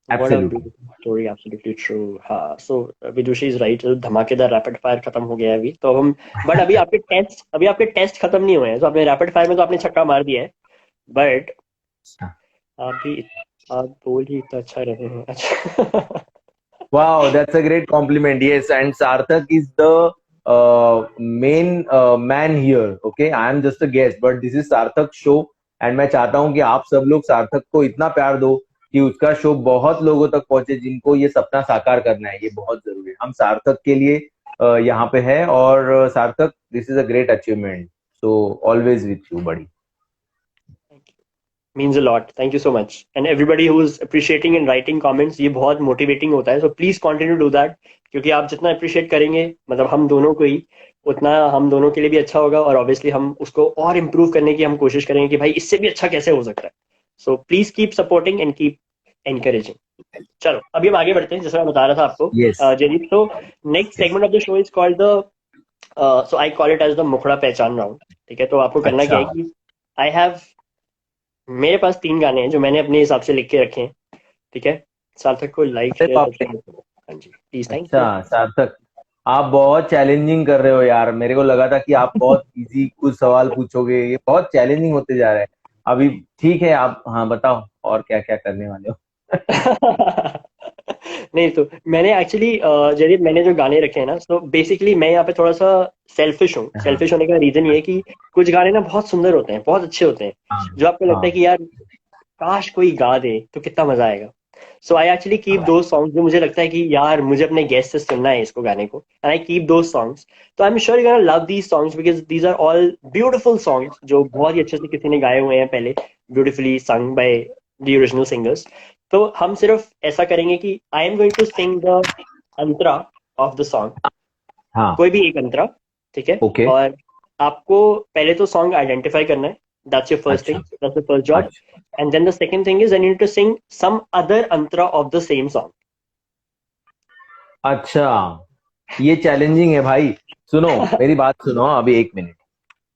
What a Absolutely. beautiful story, absolutely true. हाँ, so विदुषी इज राइट, धमाकेदार रैपिड फायर खत्म हो गया है अभी तो हम, बट अभी आपके टेस्ट खत्म नहीं हुए हैं। तो आपने रैपिड फायर में तो आपने छक्का मार दिया है, बट आप भी आप बोल ही इतना अच्छा रहे हैं। अच्छा। Wow, that's a great compliment. Yes, and Sarthak is the main man here. Okay, I am just a guest, but this is Sarthak show, and मैं चाहता हूँ कि आप सब लोग सार्थक को इतना प्यार दो कि उसका शो बहुत लोगों तक पहुंचे, जिनको ये सपना साकार करना है। ये बहुत जरूरी है। हम सार्थक के लिए यहाँ पे है, और Sarthak, this is a great achievement, so always with you buddy. Means a lot, thank you so much and everybody who is appreciating and writing comments, ये बहुत मोटिवेटिंग होता है। So please continue do that, क्योंकि आप जितना appreciate करेंगे मतलब हम दोनों को ही, उतना हम दोनों के लिए भी अच्छा होगा, और ऑब्वियसली हम उसको और इम्प्रूव करने की हम कोशिश करेंगे कि भाई इससे भी अच्छा कैसे हो सकता है। So please keep supporting and keep encouraging. चलो अभी हम आगे बढ़ते हैं, जैसा मैं बता रहा था आपको यस। जयदीप। तो next segment of the show is called the, so I call it as the मुखड़ा पहचान राउंड। ठीक है, तो आपको करना क्या अच्छा। है कि आई हैव, मेरे पास 3 गाने हैं जो मैंने अपने हिसाब से लिख के रखे हैं। ठीक है, सार्थक को लाइक अरे शेयर बाप रे। सब्सक्राइब करो। हाँ जी प्लीज, थैंक अच्छा यू। सार्थक, आप बहुत चैलेंजिंग कर रहे हो यार। मेरे को लगा था कि आप बहुत इजी कुछ सवाल पूछोगे, ये बहुत चैलेंजिंग होते जा रहा है अभी। ठीक है, आप हाँ बताओ और क्या क्या करने वाले हो। नहीं तो मैंने एक्चुअली जरिए मैंने जो गाने रखे हैं ना, तो बेसिकली मैं यहाँ पे थोड़ा सा सेल्फिश हूँ। हाँ सेल्फिश होने का रीजन ये है कि कुछ गाने ना बहुत सुंदर होते हैं, बहुत अच्छे होते हैं, हाँ जो आपको लगता है हाँ। कि यार काश कोई गा दे तो कितना मजा आएगा। सो आई एक्चुअली कीप दो सॉन्ग्स जो मुझे लगता है कि यार मुझे अपने गेस्ट से सुनना है इसको गाने को, एंड आई कीप दो सॉन्ग्स। तो I am sure you gonna love these songs because these are all beautiful songs जो बहुत ही अच्छे से किसी ने गाए हुए हैं पहले, beautifully sung by the original singers. तो हम सिर्फ ऐसा करेंगे कि I am going to sing the अंतरा ऑफ द सॉन्ग, हाँ। कोई भी एक अंतरा। ठीक है, ओके। और आपको पहले तो सॉन्ग आइडेंटिफाई करना है, दैट्स योर फर्स्ट अच्छा thing, that's the first job. अच्छा And then the second thing is I need to sing some other antra of the same song. अच्छा, ये चैलेंजिंग है भाई। सुनो मेरी बात सुनो अभी एक मिनट।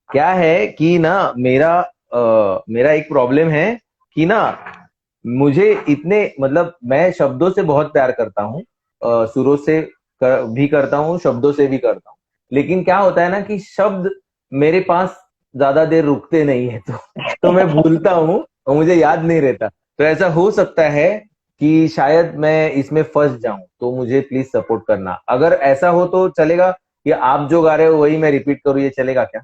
क्या है कि ना मेरा एक प्रॉब्लम है कि ना मुझे इतने मतलब मैं शब्दों से बहुत प्यार करता हूँ, सुरों से भी करता हूँ, शब्दों से भी करता हूँ। लेकिन क्या होता है ना कि शब्द मेरे पास ज्यादा देर रुकते नहीं है, तो मैं भूलता हूँ और मुझे याद नहीं रहता। तो ऐसा हो सकता है कि शायद मैं इसमें फंस जाऊं, तो मुझे प्लीज सपोर्ट करना। अगर ऐसा हो तो चलेगा कि आप जो गा रहे हो वही मैं रिपीट करूँ, ये चलेगा क्या?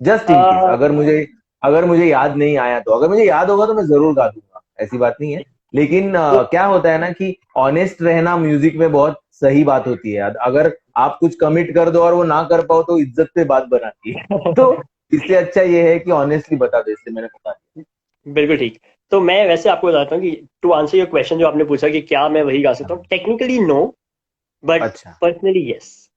जस्ट इन केस Uh, अगर मुझे अगर मुझे याद नहीं आया तो, अगर मुझे याद होगा तो मैं जरूर गा दूंगा, ऐसी बात नहीं है। लेकिन तो क्या होता है ना कि ऑनेस्ट रहना म्यूजिक में बहुत सही बात होती है। अगर आप कुछ कमिट कर दो और वो ना कर पाओ तो इज्जत पे बात बनाती है। तो इससे अच्छा ये है कि ऑनेस्टली बता दो, इसलिए मैंने बता बिल्कुल ठीक। तो मैं वैसे आपको बताता हूँ कि टू आंसर योर क्वेश्चन जो आपने पूछा कि क्या मैं वही गा सकता हूँ, दिया। टेक्निकली नो, बट अच्छा, पर्सनली यस।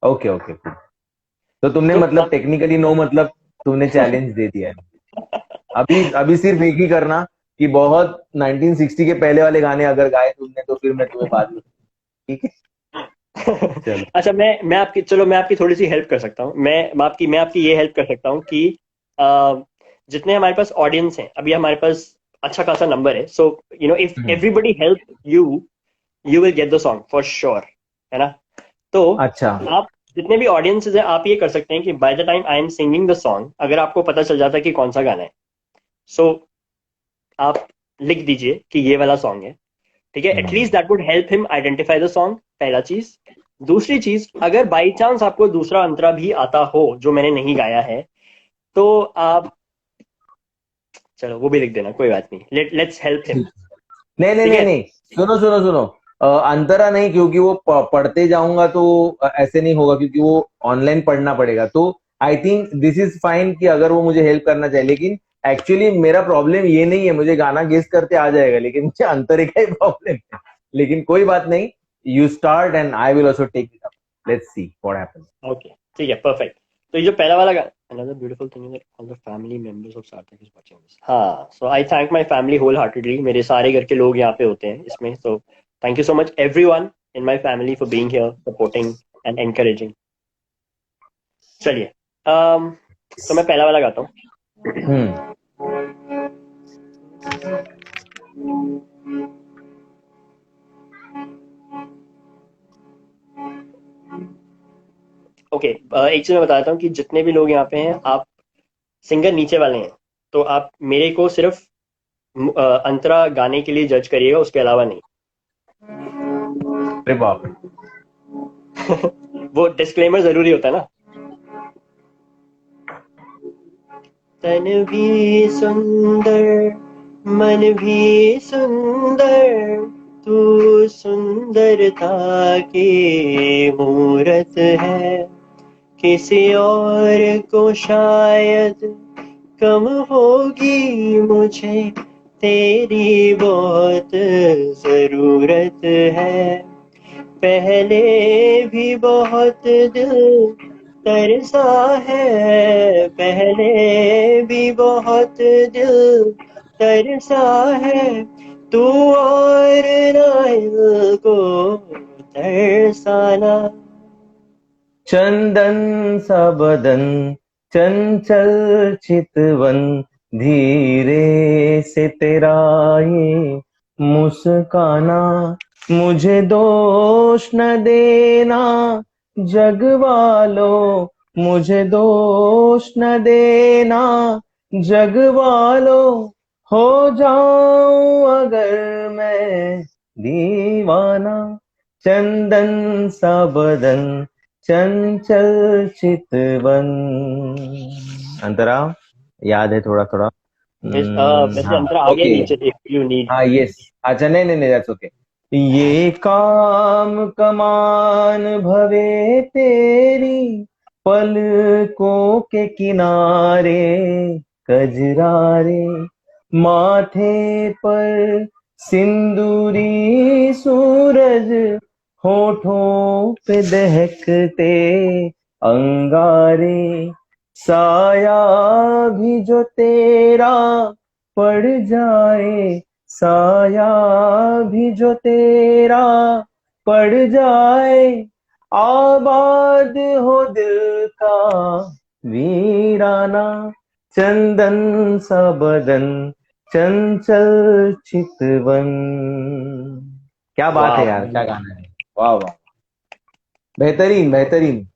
ओके ओके, तो तुमने तो मतलब टेक्निकली नो मतलब तुमने चैलेंज दे दिया है। अभी अभी सिर्फ एक ही करना कि बहुत 1960 के पहले वाले गाने अगर गाए तुमने तो फिर मैं तुम्हें बाद में, ठीक है? चलो। अच्छा, मैं आपकी, चलो मैं आपकी थोड़ी सी हेल्प कर सकता हूँ। मैं आपकी ये हेल्प कर सकता हूँ कि जितने हमारे पास ऑडियंस हैं अभी, हमारे पास अच्छा खासा नंबर है। So if hmm, everybody help you, you will get the song for sure, है ना? तो अच्छा। आप जितने भी ऑडियंसेस हैं, आप ये कर सकते हैं कि by the time I am singing the song, अगर आपको पता चल जाता है कि कौन सा गाना है, सो आप लिख दीजिए कि ये वाला सॉन्ग है। ठीक है, hmm, at least that would help him identify the song, पहला चीज। दूसरी चीज, अगर बाई चांस आपको दूसरा अंतरा भी आता हो जो मैंने नहीं गाया है, तो आप, चलो वो भी लिख देना, कोई बात नहीं, लेट्स हेल्प हिम। ठीक। नहीं नहीं ठीक नहीं है। नहीं, सुनो सुनो सुनो। अंतरा नहीं, क्योंकि वो पढ़ते जाऊंगा तो ऐसे नहीं होगा, क्योंकि वो ऑनलाइन पढ़ना पड़ेगा। तो I think this is fine कि अगर वो मुझे हेल्प करना चाहे, लेकिन एक्चुअली मेरा प्रॉब्लम ये नहीं है, मुझे गाना गेस करते आ जाएगा, लेकिन मुझे अंतरे का ही प्रॉब्लम है। लेकिन कोई बात नहीं, you start and I will also take it up, let's see what happens. Okay, ठीक है, परफेक्ट। तो ये जो पहला वाला गाना, another beautiful thing is that all the family members of Sarthak is watching this। हाँ, so I thank my family wholeheartedly, मेरे सारे घर के लोग यहाँ पे होते हैं इसमें, so thank you so much everyone in my family for being here, supporting and encouraging। चलिए, तो मैं पहला वाला गाता हूँ। हम्म। ओके, एक चीज मैं बताता हूँ कि जितने भी लोग यहाँ पे हैं, आप सिंगर नीचे वाले हैं, तो आप मेरे को सिर्फ अंतरा गाने के लिए जज करिएगा, उसके अलावा नहीं। अरे बाप रे। वो डिस्क्लेमर जरूरी होता है ना। तन भी सुंदर, मन भी सुंदर, तू सुंदरता की मूरत है, किसी और को शायद कम होगी, मुझे तेरी बहुत जरूरत है। पहले भी बहुत दिल तरसा है, पहले भी बहुत दिल तरसा है, तू और नाइल को तरसाना। चंदन सा बदन, चंचल चितवन, धीरे से तेरा ये मुस्काना, मुझे दोष न देना जग वालों, मुझे दोष न देना जग वालों, हो जाऊं अगर मैं दीवाना, चंदन सा बदन, चंचल चितवन। अंतरा याद है थोड़ा थोड़ा। वैसे हाँ, अंतरा आ गया ओके। नीचे, इफ यू नीड। हाँ, यस। अच्छा, नहीं नहीं नहीं, दैट्स ओके। ये काम कमान भवे तेरी, पलकों के किनारे कजरारे, माथे पर सिंदूरी सूरज, होठों पे दहकते अंगारे, साया भी जो तेरा पड़ जाए, साया भी जो तेरा पड़ जाए, आबाद हो दिल का वीराना, चंदन सा बदन, चंचल चितवन। क्या बात है वाह, यार, क्या गाना है! वाह वाह, बेहतरीन बेहतरीन,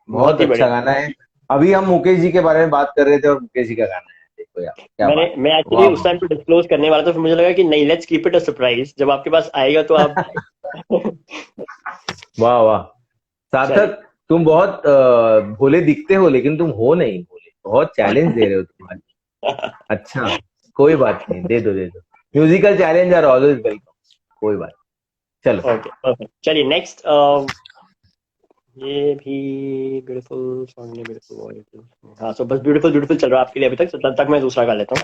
बहुत बहुत ही अच्छा बढ़िया। गाना है। अभी हम मुकेश जी के बारे में बात कर रहे थे और मुकेश जी का गाना है, देखो यार क्या बात मैं है, एक्चुअली वाह उस टाइम पे डिस्क्लोज करने वाला था, फिर मुझे लगा कि नहीं, let's keep it a surprise, जब आपके पास आएगा तो आप। वाह वाह वाह। चलिए। सार्थक, तुम बहुत भोले दिखते हो लेकिन तुम हो नहीं भोले। बहुत चैलेंज दे रहे हो तुम आज। अच्छा, कोई बात नहीं, दे दो दे दो। Musical challenge are always welcome. कोई बात नहीं। चलो। ओके परफेक्ट, चलिए नेक्स्ट। ये भी ब्यूटीफुल सॉन्ग है, ब्यूटीफुल वॉइस। हाँ, सो बस ब्यूटीफुल ब्यूटीफुल चल रहा है आपके लिए अभी तक, तो तब तक मैं दूसरा गा लेता हूँ।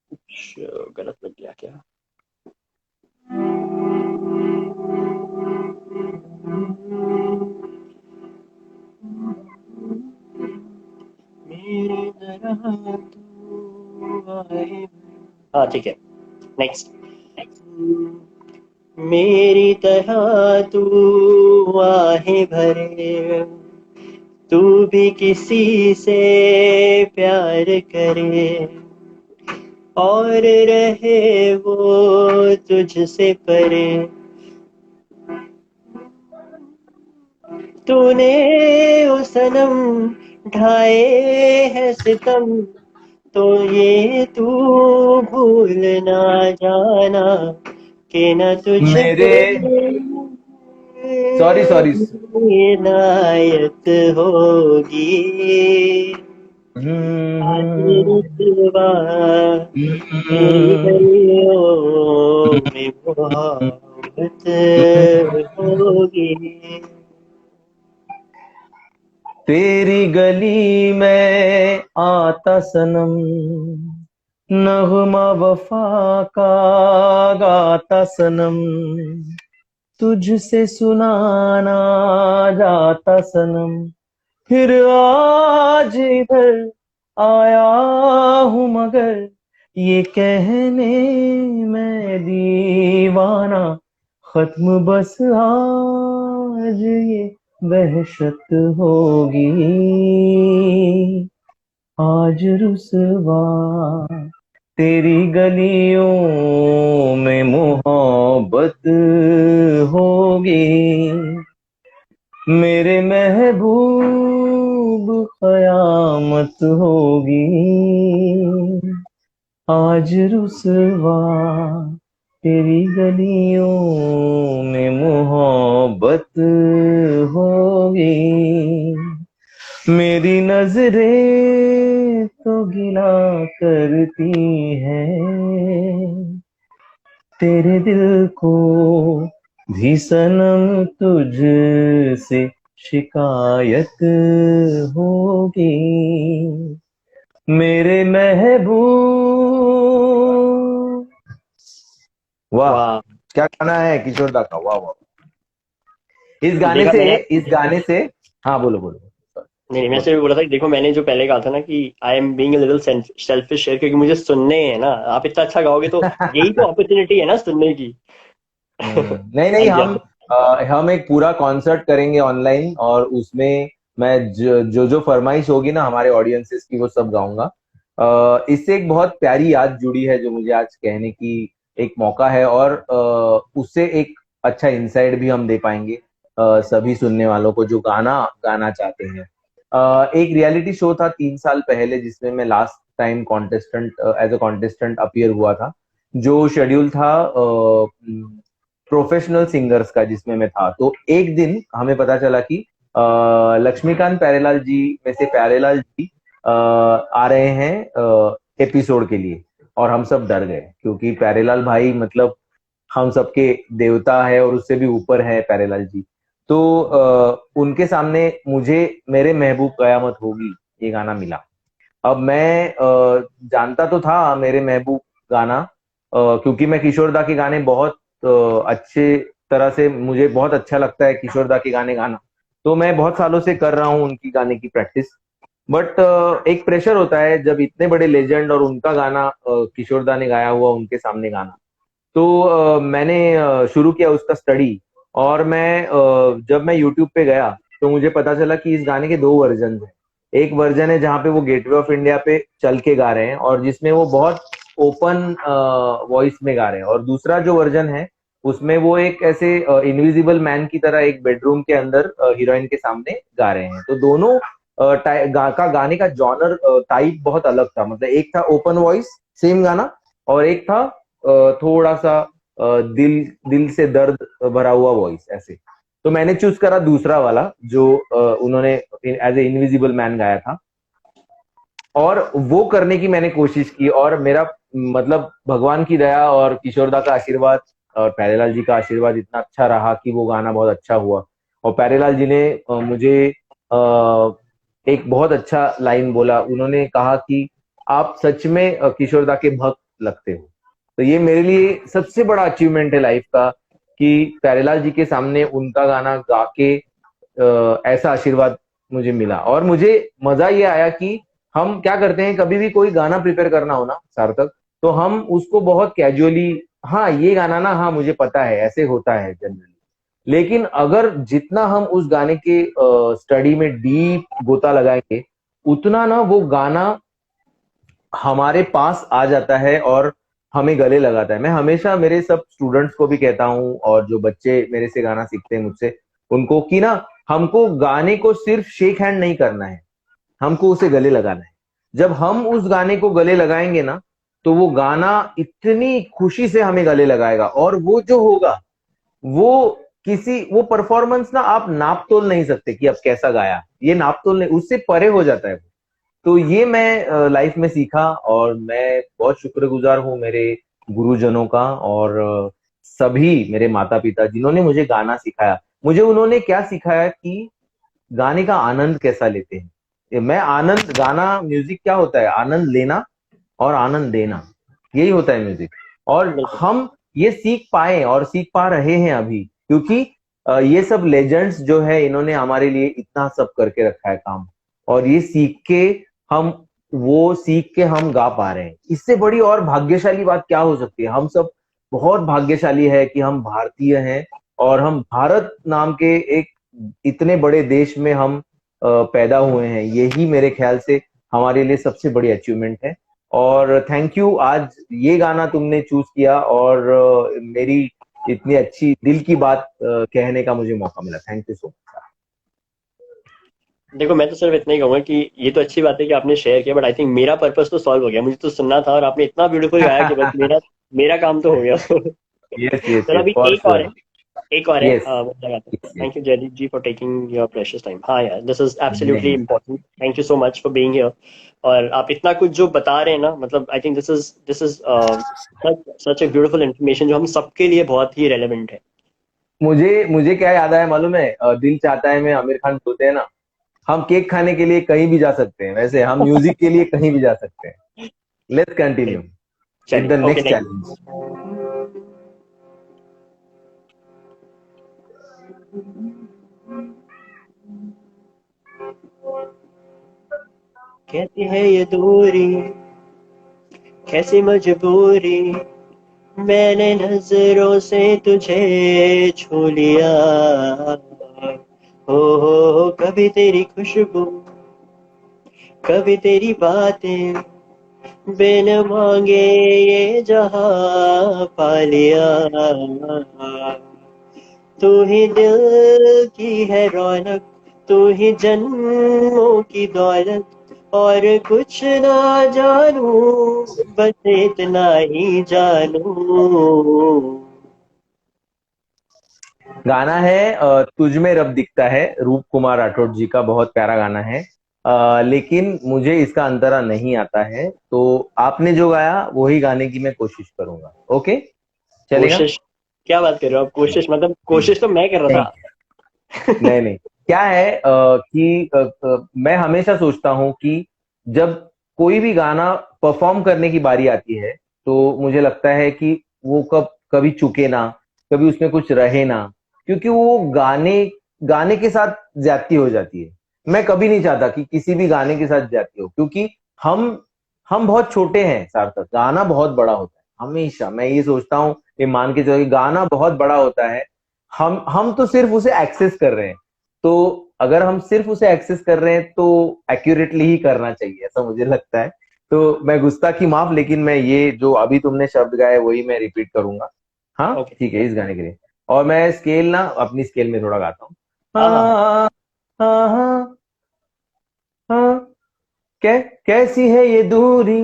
कुछ गलत लग गया क्या? मेरी तरह तू आए। हाँ ठीक है, नेक्स्ट। मेरी तरह तू आहें भरे, तू भी किसी से प्यार करे, और रहे वो तुझसे परे। तूने ओ सनम ढाए है सितम, तो ये तू भूल ना जाना कि न तुझको मेरे सॉरी सॉरी। इनायत होगी आज रुतबा तेरी गलियों में मोहब्बत होगी। तेरी गली में आता सनम, नगमा वफा का गाता सनम, तुझसे सुनाना जाता सनम, फिर आज इधर आया हूँ मगर ये कहने मैं दीवाना, खत्म बस आज ये वहशत होगी, आज रुसवा तेरी गलियों में मोहब्बत होगी, मेरे महबूब कयामत होगी, आज रुसवा तेरी गलियों में मोहब्बत होगी, मेरी नजरें तो गिला करती हैं, तेरे दिल को भी सनम तुझसे शिकायत होगी, मेरे महबूब। वाह, वाह। क्या गाना है किशोर दा का, वाह वाह। इस गाने देखा से मैंने, इस गाने से हाँ बोलो बोलो नहीं मैं बोलो। सिर्फ बोला था कि देखो मैंने जो पहले कहा था ना कि I am being a little selfish share, क्योंकि मुझे सुनने हैं ना, आप इतना अच्छा गाओगे तो यही तो अपॉर्चुनिटी है ना सुनने की। नहीं नहीं, हाँ जी, आप। हम एक पूरा कॉन्सर्ट करेंगे ऑनलाइन और उसमें मैं जो जो फरमाइश होगी ना हमारे ऑडियंसेस की वो सब गाऊंगा। इससे एक बहुत प्यारी याद जुड़ी है जो मुझे आज कहने की एक मौका है, और उससे एक अच्छा इंसाइट भी हम दे पाएंगे सभी सुनने वालों को जो गाना गाना चाहते हैं। एक रियलिटी शो था 3 साल पहले जिसमें मैं last time contestant as a contestant appear हुआ था, जो शेड्यूल था प्रोफेशनल सिंगर्स का जिसमें मैं था। तो एक दिन हमें पता चला कि लक्ष्मीकांत प्यारेलाल जी में से प्यारेलाल जी आ रहे हैं एपिसोड के लिए, और हम सब डर गए क्योंकि प्यारेलाल भाई मतलब हम सबके देवता है और उससे भी ऊपर है प्यारेलाल जी। तो उनके सामने मुझे मेरे महबूब कयामत होगी ये गाना मिला। अब मैं जानता तो था मेरे महबूब गाना, क्योंकि मैं किशोर दा के गाने बहुत अच्छे तरह से, मुझे बहुत अच्छा लगता है किशोर दा के गाने गाना, तो मैं बहुत सालों से कर रहा हूँ उनकी गाने की प्रैक्टिस। बट एक प्रेशर होता है जब इतने बड़े लेजेंड और उनका गाना किशोर दा ने गाया हुआ उनके सामने गाना। तो मैंने शुरू किया उसका स्टडी, और जब मैं यूट्यूब पे गया तो मुझे पता चला कि इस गाने के दो वर्जन हैं। एक वर्जन है जहाँ पे वो गेटवे ऑफ इंडिया पे चल के गा रहे हैं और जिसमें वो बहुत ओपन वॉइस में गा रहे हैं, और दूसरा जो वर्जन है उसमें वो एक ऐसे इनविजिबल मैन की तरह एक बेडरूम के अंदर हीरोइन के सामने गा रहे हैं। तो दोनों गाने का जॉनर टाइप बहुत अलग था, मतलब एक था ओपन वॉइस सेम गाना, और एक था थोड़ा सा दिल दिल से दर्द भरा हुआ वॉइस ऐसे। तो मैंने चूज करा दूसरा वाला जो उन्होंने एज ए इनविजिबल मैन गाया था, और वो करने की मैंने कोशिश की। और मेरा मतलब भगवान की दया और किशोरदा का आशीर्वाद और प्यारेलाल जी का आशीर्वाद इतना अच्छा रहा कि वो गाना बहुत अच्छा हुआ। और प्यारेलाल जी ने मुझे एक बहुत अच्छा लाइन बोला, उन्होंने कहा कि आप सच में किशोरदा के भक्त लगते हो। तो ये मेरे लिए सबसे बड़ा अचीवमेंट है लाइफ का कि प्यारेलाल जी के सामने उनका गाना गा के ऐसा आशीर्वाद मुझे मिला। और मुझे मजा ये आया कि हम क्या करते हैं, कभी भी कोई गाना प्रिपेयर करना हो ना सार्थक, तो हम उसको बहुत कैजुअली, हाँ ये गाना ना, हाँ मुझे पता है ऐसे होता है जनरली, लेकिन अगर जितना हम उस गाने के स्टडी में डीप गोता लगाएंगे, उतना ना वो गाना हमारे पास आ जाता है और हमें गले लगाता है। मैं हमेशा मेरे सब स्टूडेंट्स को भी कहता हूँ, और जो बच्चे मेरे से गाना सीखते हैं मुझसे, उनको कि ना हमको गाने को सिर्फ शेक हैंड नहीं करना है, हमको उसे गले लगाना है। जब हम उस गाने को गले लगाएंगे ना, तो वो गाना इतनी खुशी से हमें गले लगाएगा, और वो जो होगा वो वो परफॉर्मेंस ना आप नाप तोल नहीं सकते कि अब कैसा गाया, ये नाप तोल नहीं, उससे परे हो जाता है। तो ये मैं लाइफ में सीखा, और मैं बहुत शुक्रगुजार हूँ मेरे गुरुजनों का, और सभी मेरे माता पिता जिन्होंने मुझे गाना सिखाया। मुझे उन्होंने क्या सिखाया कि गाने का आनंद कैसा लेते हैं। मैं आनंद, गाना म्यूजिक क्या होता है, आनंद लेना और आनंद देना, यही होता है म्यूजिक। और बिल्कुल। हम ये सीख पाए और सीख पा रहे हैं अभी, क्योंकि ये सब लेजेंड्स जो है इन्होंने हमारे लिए इतना सब करके रखा है काम, और ये हम सीख के हम गा पा रहे हैं। इससे बड़ी और भाग्यशाली बात क्या हो सकती है। हम सब बहुत भाग्यशाली है कि हम भारतीय हैं, और हम भारत नाम के एक इतने बड़े देश में हम पैदा हुए हैं। यही मेरे ख्याल से हमारे लिए सबसे बड़ी अचीवमेंट है। और थैंक यू, आज ये गाना तुमने चूज किया और मेरी इतनी अच्छी दिल की बात कहने का मुझे मौका मिला। Thank you so much. देखो, मैं तो सिर्फ इतना ही कहूंगा कि ये तो अच्छी बात है कि आपने शेयर किया, बट आई थिंक मेरा पर्पस तो सॉल्व हो गया। मुझे तो सुनना था और आपने इतना ब्यूटीफुल गाया कि बस मेरा मेरा काम तो हो गया। यस यस चलो, यस, अभी फॉर एक और श्योर। है। एक और है, यस वो लगाते हैं। Yes. Thank you Jaideep ji for taking your precious time. हाँ यार, दिस इज एब्सोल्युटली नहीं, important. Thank you so much for being here. और आप इतना कुछ जो बता रहे हैं ना, मतलब आई think this is such a beautiful information जो हम सबके लिए बहुत ही रेलेवेंट है। मुझे मुझे क्या याद आया मालूम है, दिल चाहता है में आमिर खान बोलते हैं ना, हम केक खाने के लिए कहीं भी जा सकते हैं, वैसे हम म्यूजिक के लिए कहीं भी जा सकते हैं। लेट्स कंटिन्यू विद चलिए, the okay, next next. Challenge. कहती है ये दूरी, कैसी मजबूरी, मैंने नजरों से तुझे छू लिया। हो कभी तेरी खुशबू, कभी तेरी बातें, बिन मांगे ये जहां पा लिया। तू ही दिल की है रौनक, तू ही जन्मों की दौलत, और कुछ ना जानू, बस इतना ही जानू। गाना है तुझ में रब दिखता है, रूप कुमार राठौड़ जी का बहुत प्यारा गाना है। लेकिन मुझे इसका अंतरा नहीं आता है, तो आपने जो गाया वही गाने की मैं कोशिश करूंगा। ओके, चलेगा। कोशिश? क्या बात कर रहे हो आप? कोशिश मतलब नहीं कोशिश तो मैं कर रहा नहीं था। नहीं नहीं, क्या है कि मैं हमेशा सोचता हूं कि जब कोई भी गाना परफॉर्म करने की बारी आती है, तो मुझे लगता है कि वो कभी चुके ना, कभी उसमें कुछ रहे ना, क्योंकि वो गाने गाने के साथ ज्यादती हो जाती है। मैं कभी नहीं चाहता कि किसी भी गाने के साथ ज्यादती हो, क्योंकि हम हम बहुत छोटे हैं सार्थक, गाना बहुत बड़ा होता है। हमेशा मैं ये सोचता हूँ, ये मान के चलो कि गाना बहुत बड़ा होता है, हम तो सिर्फ उसे एक्सेस कर रहे हैं। तो अगर हम सिर्फ उसे एक्सेस कर रहे हैं तो एक्यूरेटली ही करना चाहिए, ऐसा मुझे लगता है। तो मैं गुस्ताखी माफ, लेकिन मैं ये जो अभी तुमने शब्द गाए वही मैं रिपीट करूंगा। हाँ ओके। ठीक है, इस गाने के लिए। और मैं स्केल ना अपनी स्केल में थोड़ा गाता हूँ। हाँ हाँ हाँ। हाँ हाँ हाँ हाँ, कैसी है ये दूरी,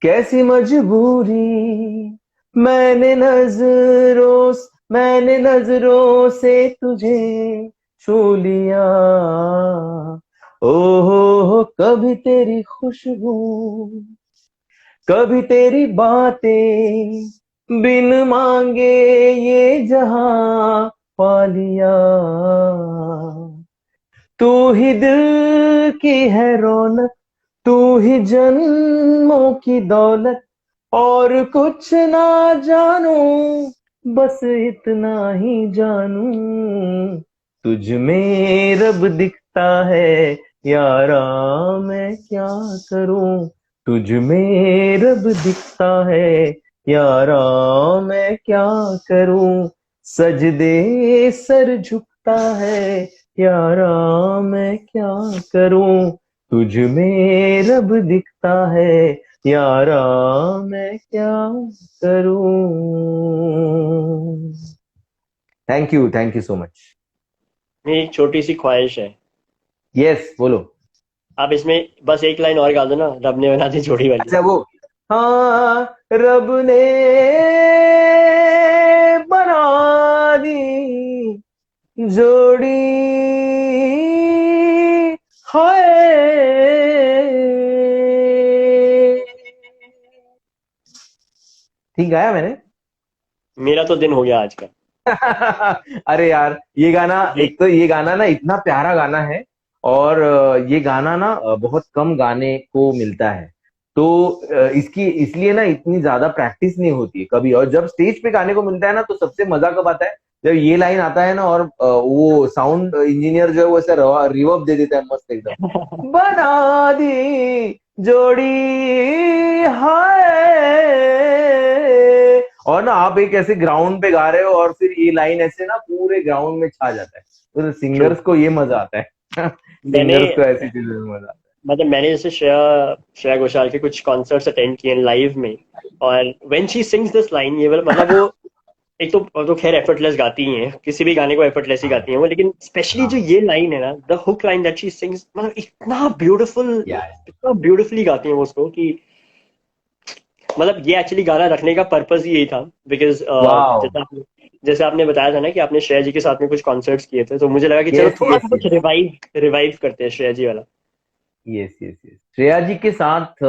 कैसी मजबूरी, मैंने नजरों से तुझे छू लिया, ओहो कभी तेरी खुशबू, कभी तेरी बातें, बिन मांगे ये जहां पा लिया। तू ही दिल की है रौनक, तू ही जन्मों की दौलत, और कुछ ना जानू, बस इतना ही जानू, तुझ में रब दिखता है यारा, मैं क्या करूं। तुझ में रब दिखता है यारा, मैं क्या करूं। सजदे सर झुकता है यारा, मैं क्या करूं। तुझ में रब दिखता है यारा, मैं क्या करूं। Thank you so much. मेरी एक छोटी सी ख्वाहिश है, यस बोलो। आप इसमें बस एक लाइन और गा दो ना, रब ने बना दी जोड़ी वाली। अच्छा वो, हाँ रब ने बना दी जोड़ी, हाय। ठीक गाया मैंने। मेरा तो दिन हो गया आज का। अरे यार ये गाना, ये एक तो ये गाना ना इतना प्यारा गाना है, और ये गाना ना बहुत कम गाने को मिलता है। तो इसकी इसलिए ना इतनी ज्यादा प्रैक्टिस नहीं होती है कभी, और जब स्टेज पे गाने को मिलता है ना तो सबसे मजा कब आता है, जब ये लाइन आता है ना, और वो साउंड इंजीनियर जो है वो ऐसा रिवर्ब दे देता है मस्त एकदम, बना दी जोड़ी, हाय। और ना आप एक ऐसे ग्राउंड पे गा रहे हो और फिर ये लाइन ऐसे ना पूरे ग्राउंड में छा जाता है, तो ट्रू। सिंगर्स को ये मजा आता है। मैंने सिंगर्स को ऐसी चीजों में मजा आता मतलब मैंने जैसे श्रेया घोषाल के कुछ कॉन्सर्ट्स अटेंड किए लाइव में, और when she sings this line, ये वाला मतलब वो एक तो खैर एफर्टलेस गाती ही है, किसी भी गाने को एफर्टलेस ही है। गाती है वो, लेकिन स्पेशली जो हाँ ये लाइन है ना, the hook line that she sings, मतलब इतना ब्यूटीफुल, यार, इतना ब्यूटीफुली गाती है वो उसको कि मतलब ये एक्चुअली गाना रखने का पर्पस ही यही था, बिकॉज वाओ, जैसे आपने बताया था ना कि आपने श्रेया जी के साथ में कुछ कॉन्सर्ट्स किए थे, तो मुझे लगा कि चलो यस थोड़ा सा यस कुछ यस रिवाइव रिवाइव करते हैं श्रेया जी वाला। यस यस यस, श्रेया जी के साथ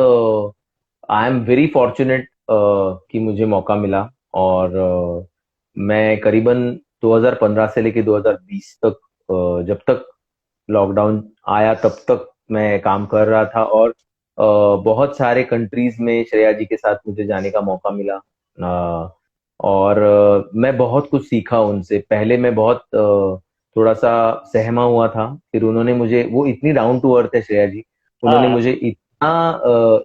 आई एम वेरी फॉर्चुनेट कि मुझे मौका मिला, और मैं करीबन 2015 से लेके 2020 तक, जब तक लॉकडाउन आया तब तक मैं काम कर रहा था, और बहुत सारे कंट्रीज में श्रेया जी के साथ मुझे जाने का मौका मिला। और मैं बहुत कुछ सीखा उनसे। पहले मैं बहुत थोड़ा सा सहमा हुआ था, फिर उन्होंने मुझे, वो इतनी डाउन टू अर्थ है श्रेया जी, उन्होंने हाँ मुझे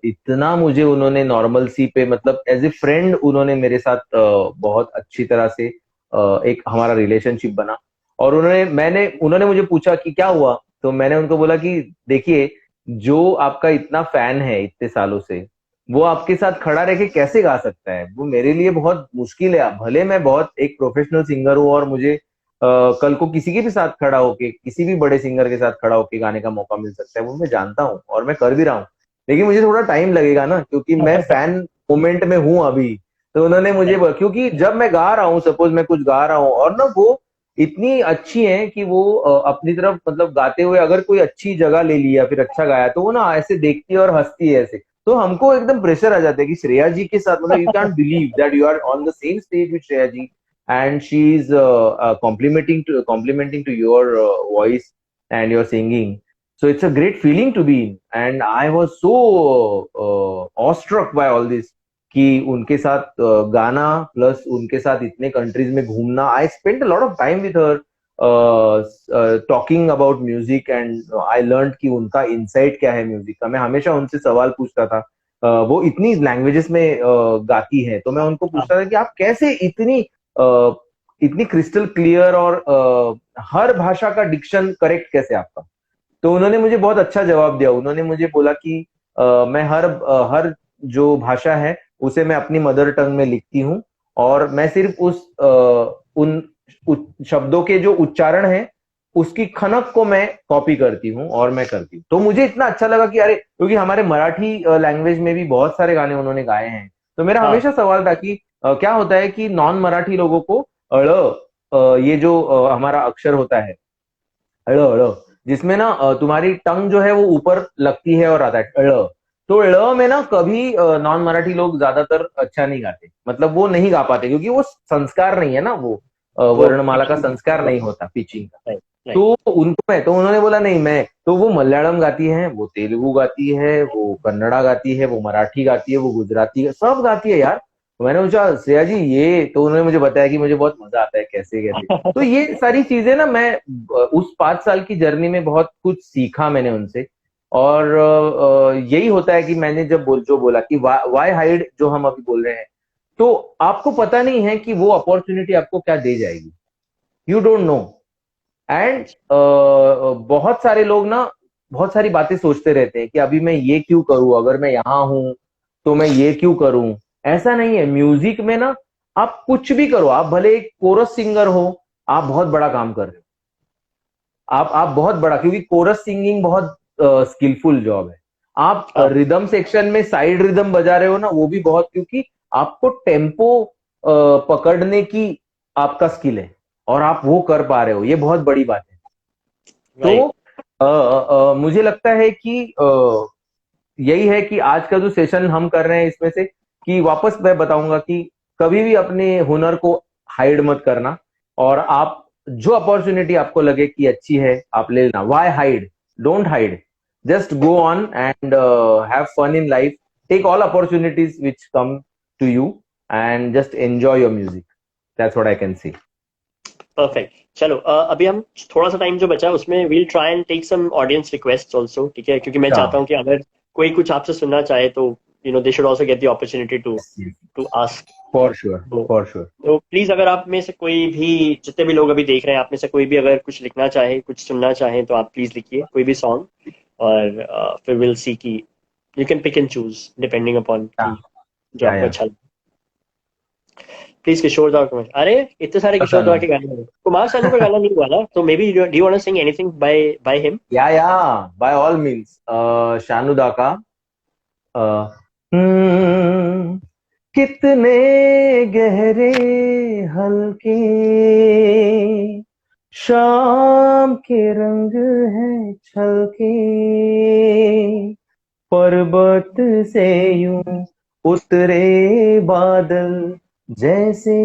इतना मुझे उन्होंने नॉर्मल सी पे, मतलब एज ए फ्रेंड उन्होंने मेरे साथ बहुत अच्छी तरह से एक हमारा रिलेशनशिप बना। और उन्होंने मुझे पूछा कि क्या हुआ, तो मैंने उनको बोला कि देखिए, जो आपका इतना फैन है इतने सालों से, वो आपके साथ खड़ा रह के कैसे गा सकता है, वो मेरे लिए बहुत मुश्किल है। भले मैं बहुत एक प्रोफेशनल सिंगर हूँ, और मुझे कल को किसी के भी साथ खड़ा होके, किसी भी बड़े सिंगर के साथ खड़ा होके गाने का मौका मिल सकता है, वो मैं जानता हूँ और मैं कर भी रहा हूँ, लेकिन मुझे थोड़ा टाइम लगेगा ना, क्योंकि मैं फैन मोमेंट में हूँ अभी। तो उन्होंने मुझे क्योंकि जब मैं गा रहा हूँ, सपोज मैं कुछ गा रहा हूँ और ना वो इतनी अच्छी है कि वो अपनी तरफ, मतलब गाते हुए अगर कोई अच्छी जगह ले लिया फिर अच्छा गाया, तो वो ना ऐसे देखती है और हंसती है ऐसे, तो हमको एकदम प्रेशर आ जाता है कि श्रेया जी के साथ, मतलब you can't believe that you are on the same stage with Shreya ji, and she's complimenting to your voice and your singing. So it's a great feeling to be in, and I was so awestruck by all this, कि उनके साथ गाना plus उनके साथ इतने countries में घूमना। I spent a lot of time with her talking about music, and I learn कि उनका इनसाइट क्या है म्यूजिक का। मैं हमेशा उनसे सवाल पूछता था, वो इतनी लैंग्वेजेस में गाती है, तो मैं उनको हाँ पूछता था कि आप कैसे अ, इतनी क्रिस्टल क्लियर, और हर भाषा का डिक्शन करेक्ट कैसे आपका। तो उन्होंने मुझे बहुत अच्छा जवाब दिया। उन्होंने मुझे बोला कि मैं हर जो भाषा है उसे मैं अपनी मदर टंग में लिखती हूँ, और मैं सिर्फ उन शब्दों के जो उच्चारण है उसकी खनक को मैं कॉपी करती हूँ और मैं करती हूँ। तो मुझे इतना अच्छा लगा कि, अरे, क्योंकि हमारे मराठी लैंग्वेज में भी बहुत सारे गाने उन्होंने गाए हैं, तो मेरा हाँ हमेशा सवाल था कि क्या होता है कि नॉन मराठी लोगों को ये जो हमारा अक्षर होता है ळ ळ, जिसमें ना तुम्हारी टंग जो है वो ऊपर लगती है और आता है ळ, तो ळ में ना कभी नॉन मराठी लोग ज्यादातर अच्छा नहीं गाते, मतलब वो नहीं गा पाते क्योंकि वो संस्कार नहीं है ना, वो वो वर्णमाला का pitching, संस्कार नहीं होता पिचिंग का। Right right. तो उनको मैं तो उन्होंने बोला नहीं, मैं तो वो मलयालम गाती है, वो तेलुगु गाती है, वो कन्नड़ा गाती है, वो मराठी गाती है, वो गुजराती सब गाती है यार। तो मैंने पूछा श्रेया जी ये, तो उन्होंने मुझे बताया कि मुझे बहुत मजा आता है कैसे कैसे। तो ये सारी चीजें ना मैं उस 5 साल की जर्नी में बहुत कुछ सीखा मैंने उनसे। और यही होता है कि मैंने जब जो बोला कि वाई हाइड जो हम अभी बोल रहे हैं, तो आपको पता नहीं है कि वो अपॉर्चुनिटी आपको क्या दे जाएगी, यू डोंट नो। एंड बहुत सारे लोग ना बहुत सारी बातें सोचते रहते हैं कि अभी मैं ये क्यों करूं, अगर मैं यहां हूं तो मैं ये क्यों करूं। ऐसा नहीं है, म्यूजिक में ना आप कुछ भी करो, आप भले एक कोरस सिंगर हो, आप बहुत बड़ा काम कर रहे हो। आप बहुत बड़ा, क्योंकि कोरस सिंगिंग बहुत स्किलफुल जॉब है। आप हाँ रिदम सेक्शन में साइड रिदम बजा रहे हो ना, वो भी बहुत, क्योंकि आपको टेम्पो पकड़ने की आपका स्किल है और आप वो कर पा रहे हो, ये बहुत बड़ी बात है। तो राइट। मुझे लगता है कि यही है कि आज का जो सेशन हम कर रहे हैं इसमें से, कि वापस मैं बताऊंगा कि कभी भी अपने हुनर को हाइड मत करना, और आप जो अपॉर्चुनिटी आपको लगे कि अच्छी है आप ले लेना। Why hide, don't hide, just go on and have fun in life, take all opportunities which come to you and just enjoy your music, that's what I can see. Perfect. चलो अभी हम थोड़ा सा टाइम जो बचा है उसमें we'll try and take some audience request also, ठीक है, क्योंकि मैं चाहता हूँ कि अगर कोई कुछ आपसे सुनना चाहे तो they should also get the opportunity to to ask. For sure, तो फॉर श्योर। प्लीज अगर आप में से कोई भी, जितने भी लोग अभी देख रहे हैं, आप में से कोई भी अगर कुछ लिखना चाहे, कुछ सुनना चाहे, तो आप प्लीज लिखिए कोई भी सॉन्ग। और फिर विल सी की you can pick and choose depending upon या की जो आपको या अच्छा लगे। प्लीज किशोर दा कुमार, अरे इतने सारे किशोर दा के गाने हैं। कुमार सानू का गाना नहीं हुआ ना, तो maybe do you want to sing anything by him? Yeah by all means Shanuda का अ, कितने गहरे हल्के शाम के रंग हैं छलके, पर्वत से यूं उतरे बादल जैसे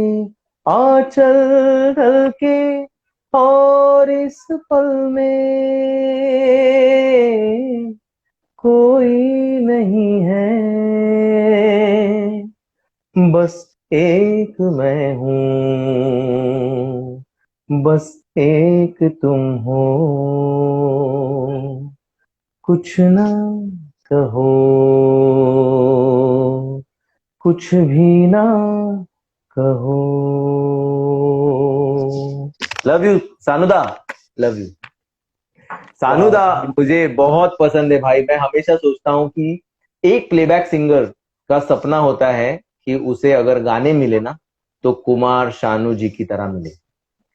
आंचल ढलके, और इस पल में कोई नहीं है, बस एक मैं हूँ, बस एक तुम हो, कुछ ना कहो, कुछ भी ना कहो। लव यू सानुदा, लव यू वाह। सानुदा। मुझे बहुत पसंद है भाई, मैं हमेशा सोचता हूँ कि एक प्लेबैक सिंगर का सपना होता है कि उसे अगर गाने मिले ना, तो कुमार शानू जी की तरह मिले।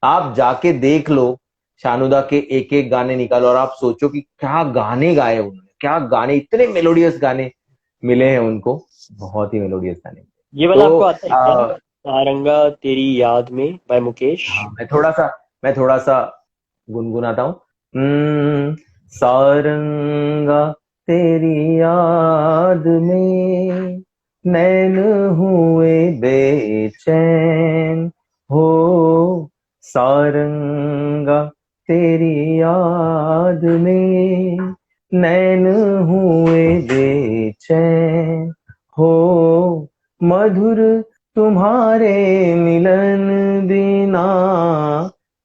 आप जाके देख लो, शानुदा के एक एक गाने निकालो और आप सोचो कि क्या गाने गाए उन्होंने, क्या गाने, इतने मेलोडियस गाने मिले हैं उनको, बहुत ही मेलोडियस गाने। ये वाला तो आपको आता है क्या, सारंगा तेरी याद में बाय मुकेश? हाँ, मैं थोड़ा सा गुनगुनाता हूँ। सारंगा तेरी याद में नैन हुए बेचैन हो, सारंगा तेरी याद में नैन हुए बेचैन हो, मधुर तुम्हारे मिलन बिना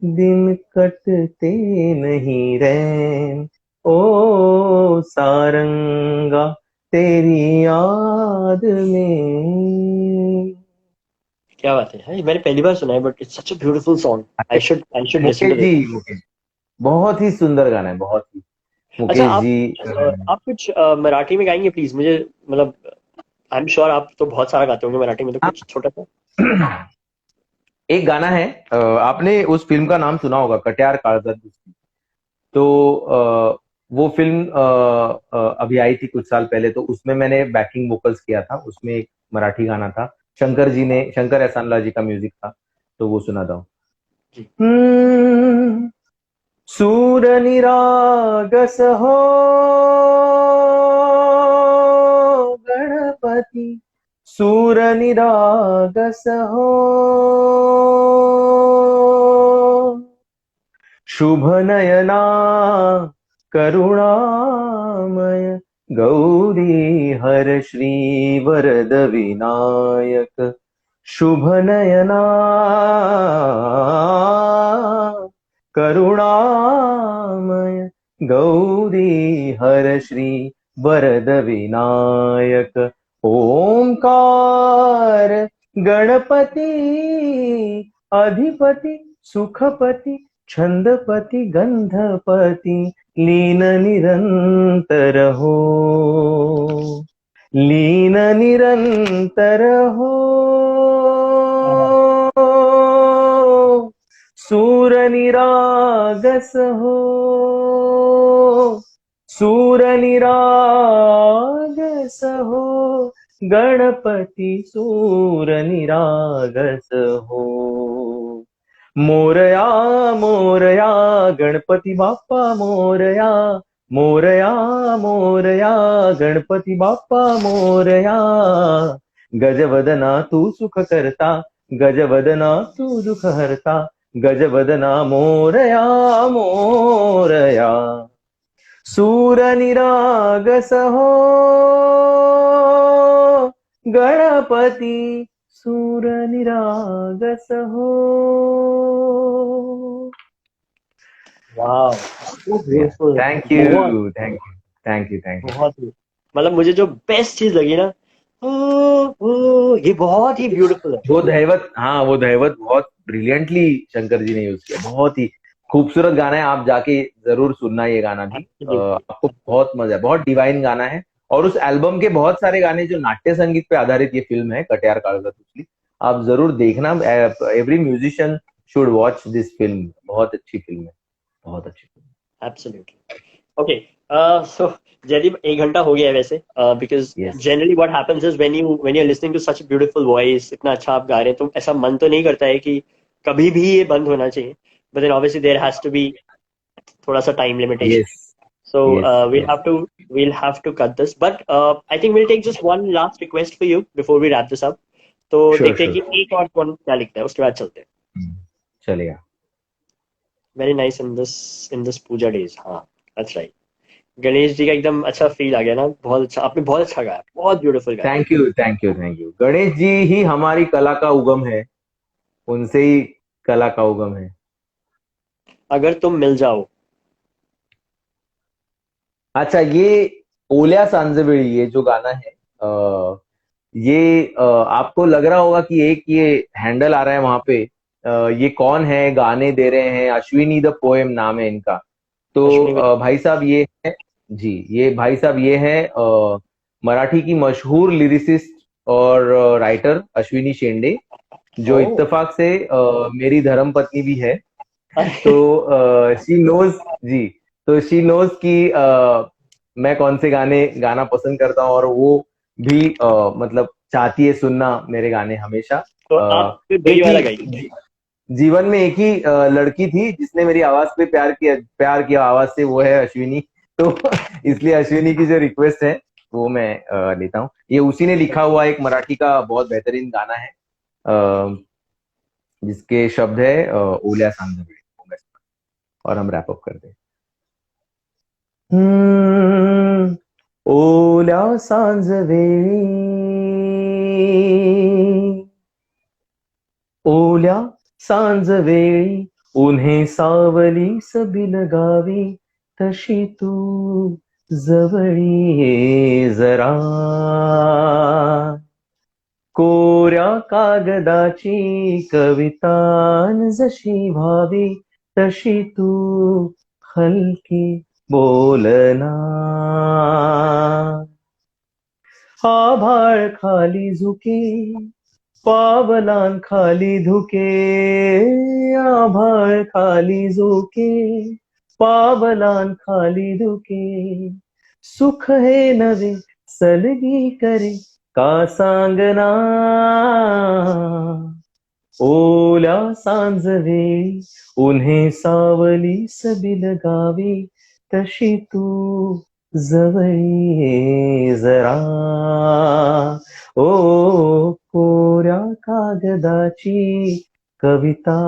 दिन कटते नहीं रैन, ओ सारंगा तेरी याद में। क्या बात है, हाँ, ये मैंने पहली बार सुना है, but it's such a beautiful song. I should listen to Mukesh ji, this. Mukesh, बहुत ही सुंदर गाना है, बहुत ही। अच्छा, मुकेश जी आप कुछ मराठी में गाएंगे प्लीज मुझे, मतलब आई एम श्योर आप तो बहुत सारा गाते होंगे मराठी में, तो कुछ छोटा सा। एक गाना है, आपने उस फिल्म का नाम सुना होगा, कट्यार काळजात दिसती। तो वो फिल्म अभी आई थी कुछ साल पहले, तो उसमें मैंने बैकिंग वोकल्स किया था, उसमें एक मराठी गाना था, शंकर एहसान ला जी का म्यूजिक था, तो वो सुनाता हूँ। जी। सूर निरागस हो गणपति, सूर निरागस हो, शुभ नयना करुणामय, गौरी हर श्री वरद विनायक, शुभ नयना करुणामय, गौरी हर श्री वरद विनायक, ओंकार गणपति अधिपति सुखपति छंदपति गंधपति, लीन निरंतर हो, लीन निरंतर हो, सूर निरागस हो, सूर निरागस हो, गणपति सूर निरागस हो, मोरया मोरया गणपति बाप्पा मोरया, मोरया मोरया गणपति बाप्पा मोरया, गजवदना तू सुख करता, गजवदना तू दुख हरता, गजवदना मोरया मोरया, सूर निरागस हो गणपति सूर निरागस हो। वाह, so beautiful. थैंक बहुत you thank you thank you thank you. बहुत ही, मतलब मुझे जो बेस्ट चीज लगी ना, ये बहुत ही ब्यूटीफुल है। वो दैवत, हाँ वो दैवत बहुत ब्रिलियंटली शंकर जी ने यूज किया, बहुत ही खूबसूरत गाना है, आप जाके जरूर सुनना ये गाना भी, Absolutely. आपको बहुत मजा है, बहुत डिवाइन गाना है। और उस एल्बम के बहुत सारे गाने जो नाट्य संगीत पे आधारित ये फिल्म है कटियार कागजात उछली, आप जरूर देखना, every musician should watch this film, बहुत अच्छी फिल्म है, बहुत अच्छी film. Absolutely. Okay. So Jaydeep, 1 घंटा हो गया है वैसे, because yes generally what happens is when you're listening to such a beautiful voice, इतना अच्छा आप गा रहे हैं, तो ऐसा मन तो नहीं करता है कि कभी भी ये बंद होना चाहिए, but then obviously there has to be थोड़ा सा time limitation. Yes So yes we'll yes, have to cut this, but I think we'll take just one last request for you before we wrap this up. तो sure देखते हैं sure, कि एक और कौन क्या लिखता है, उसके बाद चलते हैं। चलेगा। Very nice in this puja days. हाँ, दैट्स राइट। गणेश जी का एकदम अच्छा फील आ गया ना, बहुत अच्छा, आपने बहुत अच्छा गाया, बहुत ब्यूटीफुल गाया। Thank you thank you thank you. Ganesh ji ही हमारी कला का उगम है, उनसे ही कला का उगम है। अगर तुम मिल जाओ। अच्छा, ये ओल्या सांजवेळी ये जो गाना है, ये आपको लग रहा होगा कि एक ये हैंडल आ रहा है वहां पे, ये कौन है गाने दे रहे हैं, अश्विनी द पोएम नाम है इनका। तो अश्विनी भाई साहब ये है जी, ये भाई साहब ये है मराठी की मशहूर लिरिसिस्ट और राइटर अश्विनी शेंडे, जो ओह। इत्तेफाक से मेरी धर्म पत्नी भी है। अरे, तो शी नोज जी, तो शी नोज कि मैं कौन से गाने गाना पसंद करता हूँ, और वो भी मतलब चाहती है सुनना मेरे गाने हमेशा। तो आप फिर वही एक वाला ही गाइए। जीवन में एक ही लड़की थी जिसने मेरी आवाज पे प्यार किया आवाज से, वो है अश्विनी। तो इसलिए अश्विनी की जो रिक्वेस्ट है वो मैं लेता हूँ। ये उसी ने लिखा हुआ एक मराठी का बहुत बेहतरीन गाना है, जिसके शब्द है ओल्या सांगवे, और हम रैप अप करते हैं। ओल्या सांजवेळी, ओल्या सांजवेळी, उन्हे सावली सबिल गावी, तशी तू जवळी ये जरा, कोऱ्या कागदाची कवितान जशी व्हावी, तशी तू हलकी बोलना, आभाळ खाली झुके, पावलां खाली धुके, आभाळ खाली झुके, पावलां खाली धुके, सुख हे नवे सलगी करे, का सांगना ओल्या सांजवेळी उन्हे सावली सबिल गावी तशी तू जवळी ये जरा ओ कोऱ्या कागदाची कविता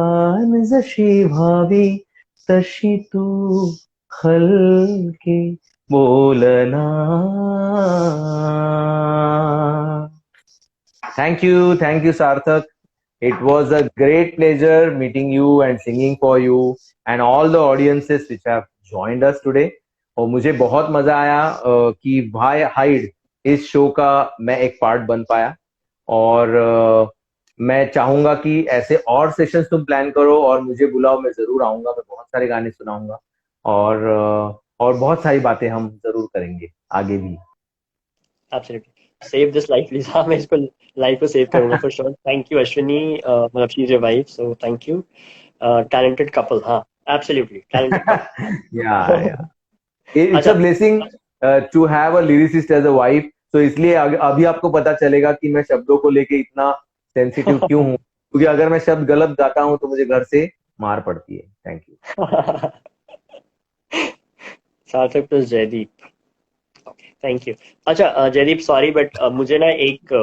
जशी व्हावी तशी तू हलके बोलना. Thank you, Sarthak. It was a great pleasure meeting you and singing for you and all the audiences which have joined us today. और मुझे बहुत मजा आया कि भाई हाइड इस शो का मैं एक पार्ट बन पाया. और मैं चाहूंगा कि ऐसे और सेशंस तुम प्लान करो और मुझे बुलाओ, मैं जरूर आऊंगा. मैं बहुत सारे गाने सुनाऊंगा और बहुत सारी बातें हम जरूर करेंगे आगे भी. Absolutely. Save this life, please. हाँ, मैं इसको लाइफ को सेव करूंगा for sure. Thank you, Ashwini. मतलब she's your wife, so thank you. Talented couple. हाँ, absolutely. Talented couple. Yeah. It's अच्छा. a blessing to have a lyricist as a wife. So इसलिए अभी आपको पता चलेगा कि मैं शब्दों को लेके इतना सेंसिटिव क्यों हूँ, क्योंकि अगर मैं शब्द गलत गाता हूँ तो मुझे घर से मार पड़ती है. Thank you. Sarthak plus Jaideep. Okay, thank you. अच्छा जयदीप, सॉरी बट मुझे ना एक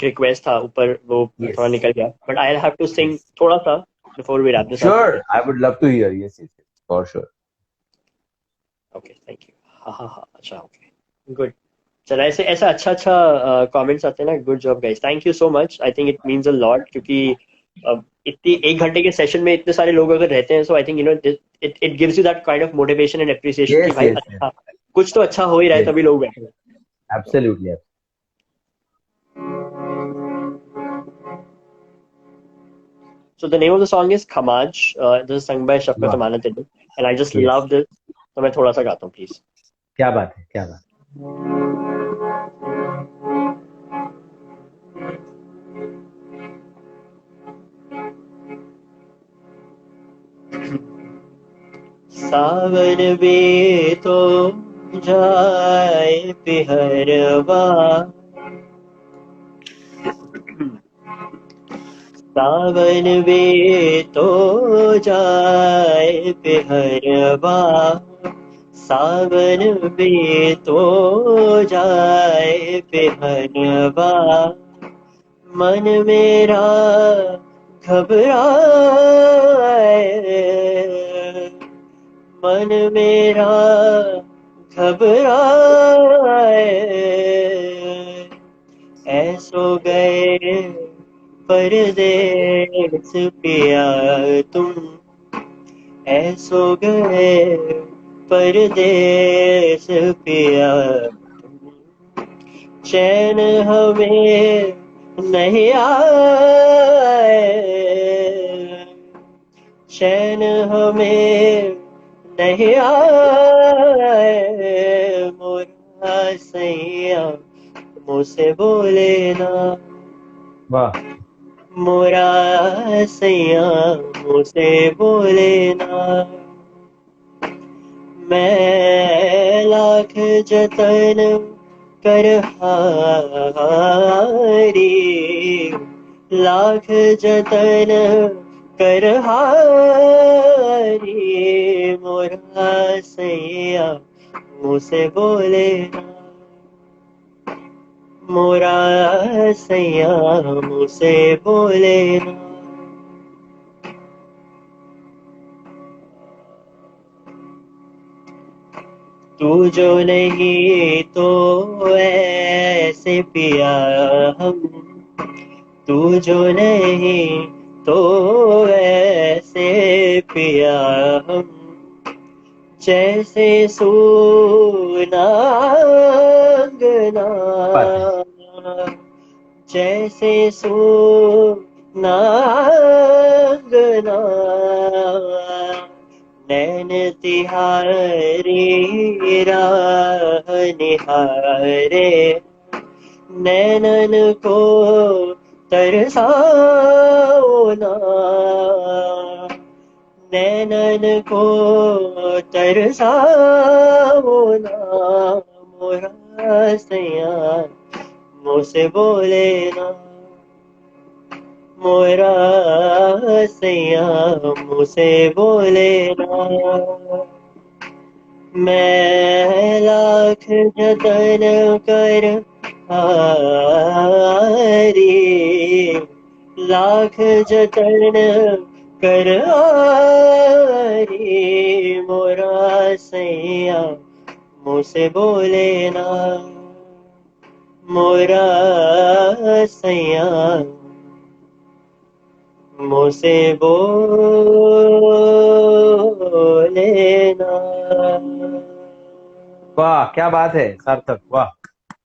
रिक्वेस्ट था ऊपर, वो थोड़ा Yes. निकल गया, but I have to sing थोड़ा सा before we wrap this up. Sure. I would love to hear. Yes. For sure. Okay, thank you. हाँ हाँ हाँ, अच्छा, ओके, गुड. चलो, ऐसे ऐसा अच्छा कमेंट्स आते हैं ना. Good job guys, thank you so much. I think it means a lot, क्योंकि इतनी 1 घंटे के सेशन में इतने सारे लोग अगर रहते हैं, so I think it gives you that kind of motivation and appreciation कि भाई Yes. अच्छा, कुछ तो अच्छा हो ही रहा है, Yes. तभी लोग बैठे हैं. Absolutely. So the name of the song is Khamaj. This is sung by Shafqat वाह. Amanat Dilli, and I just Yes. love this. तो मैं थोड़ा सा गाता हूँ, प्लीज. क्या बात है, क्या बात. सावन में तो जाए पिहरवा, सावन में तो जाए पिहरवा, सावन में तो जाए पिहरवा, मन मेरा घबराए, मन मेरा घबराए, ऐसो गए परदेस पिया तुम, ऐसो गए परदेस पिया तुम, चैन हमें नहीं आए, चैन हमें नहीं आए, मोरा सैया मुझसे बोले ना, वाह. मोरा सैया मुझसे बोले ना, मैं लाख जतन कर हारी, लाख जतन कर हारी, मोरा सैया मुझसे बोले ना, मोरा सैया मुझसे बोले ना. तू जो नहीं तो ऐसे पिया हम, तू जो नहीं तो ऐसे पिया हम, जैसे सूना अंगना, जैसे सूना अंगना, नैन तिहारी राह निहारे, नैनन को तरसाओ ना, नैनन को तरसाओ ना, मोरा सैया मुझसे बोले ना मोरा सैया मुझसे बोले ना मैं लाख जतन कर हारी लाख जतन कर हारी मोरा सैया मुझसे बोले ना मोरा सैया मुझसे बोले ना। वाह क्या बात है सार्थक, वाह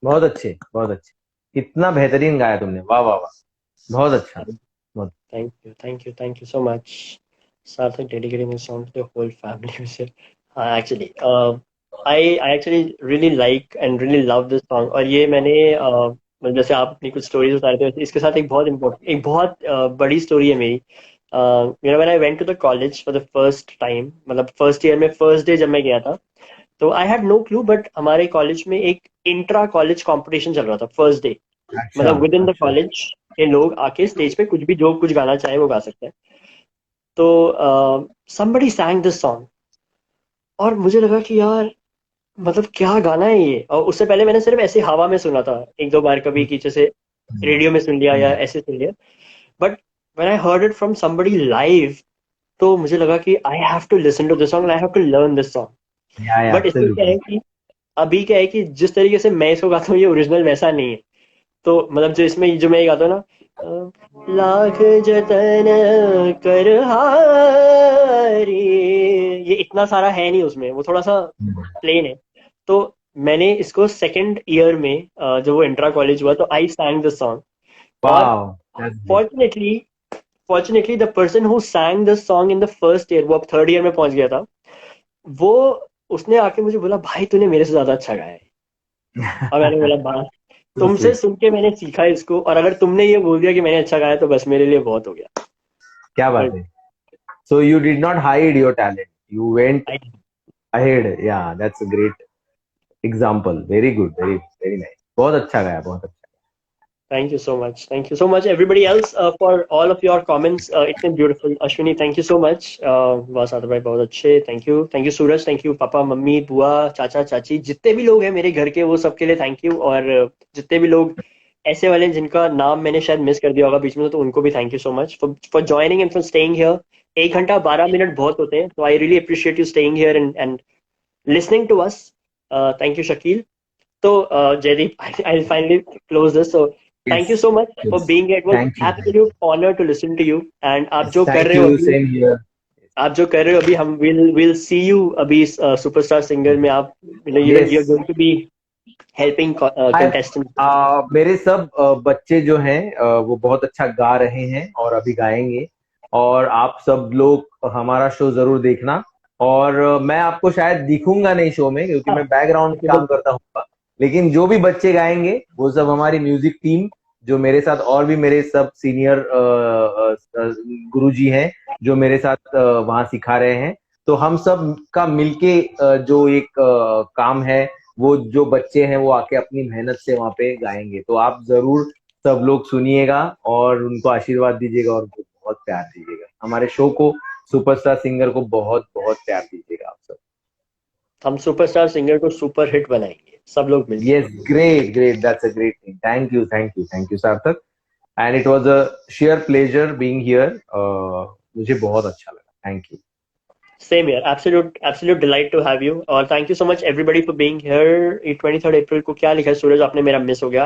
बहुत अच्छे बहुत अच्छे, कितना बेहतरीन गाया तुमने, वाह वाह वाह, बहुत अच्छा बहुत। Thank you so much. Sarthak dedicating this song to the whole family. Actually, I actually really like and really love this song. और ये मैंने मतलब जैसे आप अपनी कुछ स्टोरीज बता रहे थे, इसके साथ एक बहुत बड़ी स्टोरी है मेरी. When I went to the college for the first time, मतलब फर्स्ट ईयर में फर्स्ट डे जब मैं गया था, तो I had no clue, but हमारे कॉलेज में एक इंट्रा कॉलेज कंपटीशन चल रहा था फर्स्ट डे. अच्छा मतलब विद इन द अच्छा। कॉलेज के लोग आके स्टेज पे कुछ भी जो कुछ गाना चाहे वो गा सकते हैं. तो somebody sang this song और मुझे लगा कि यार मतलब क्या गाना है ये. और उससे पहले मैंने सिर्फ ऐसे हवा में सुना था एक दो बार कभी कि जैसे रेडियो में सुन लिया या ऐसे सुन लिया. But when I heard it from somebody live, तो मुझे लगा कि I have to listen to this song, I have to learn this song. Yeah but इसमें क्या एब्सोल्युटली। है कि अभी क्या है कि जिस तरीके से मैं इसको गाता हूँ ये ओरिजिनल वैसा नहीं है. तो मतलब जो इसमें जो मैं ये गाता हूँ ना, लाख जतन कर हारी, ये इतना सारा है नहीं उसमें, वो थोड़ा सा प्लेन है. तो मैंने इसको सेकंड ईयर में जब वो इंट्रा कॉलेज हुआ तो आई सैंग दिस सॉन्ग. और wow that's great. Fortunately fortunately the person who सैंग this song in the first year, वो अब थर्ड ईयर में पहुंच गया था. वो उसने आके मुझे बोला भाई तूने मेरे से ज्यादा अच्छा गाया है. और मैंने बोला बस सो तुमसे स्वीट। सुन के मैंने सीखा इसको, और अगर तुमने ये बोल दिया कि मैंने अच्छा गाया तो बस मेरे लिए बहुत हो गया. क्या बात तो है। So you did not hide your talent, you went I ahead, yeah that's a great example, very good, very very nice, बहुत अच्छा गाया बहुत अच्छा। thank you so much. Thank you so much, everybody else, for all of your comments. It's been beautiful. Ashwini, thank you so much. बस आदर भाई बहुत अच्छे. Thank you Suraj, thank you papa mummy बुआ चाचा चाची, जितने भी लोग हैं मेरे घर के वो सबके लिए थैंक यू. और जितने भी लोग ऐसे वाले हैं जिनका नाम मैंने शायद मिस कर दिया होगा बीच में, तो उनको भी thank you so much for joining and for staying here. 1 घंटा 12 मिनट बहुत होते हैं, तो I really appreciate you staying here and listening to us. Thank you, Shakil. So, Jaideep, I'll finally close this. So, yes thank you so much for yes, being here. It was thank you absolute honor to listen to you. And आप जो कर thank रहे हो you, अभी, same here. आप जो कर रहे हो अभी, हम will see you अभी सुपरस्टार सिंगर में. आप yes, you're going to be helping contestants. मेरे सब बच्चे जो हैं वो बहुत अच्छा गा रहे हैं और अभी गाएंगे, और आप सब लोग हमारा शो जरूर देखना। और मैं आपको शायद दिखूंगा नहीं शो में क्योंकि हाँ, मैं बैकग्राउंड में okay, काम करता हूँ, लेकिन जो भी बच्चे गाएंगे वो सब हमारी म्यूजिक टीम, जो मेरे साथ और भी मेरे सब सीनियर गुरुजी हैं जो मेरे साथ वहाँ सिखा रहे हैं, तो हम सब का मिलके जो एक काम है, वो जो बच्चे हैं वो आके अपनी मेहनत से वहां पे गाएंगे, तो आप जरूर सब लोग सुनिएगा और उनको आशीर्वाद दीजिएगा और उनको बहुत प्यार दीजिएगा, हमारे शो को, सुपरस्टार सिंगर को बहुत बहुत प्यार दीजिएगा आप सब। हम सुपरस्टार सिंगर को सुपर हिट बनाएंगे सब लोग मिलके. Yes, great great, that's a great thing, thank you thank you thank you Sarthak, and it was a sheer pleasure being here, मुझे बहुत अच्छा लगा, thank you. Same here. Absolute delight to have you. और thank you so much everybody for being here. ये 23rd अप्रैल को क्या लिखा है सूरज, आपने मेरा मिस हो गया.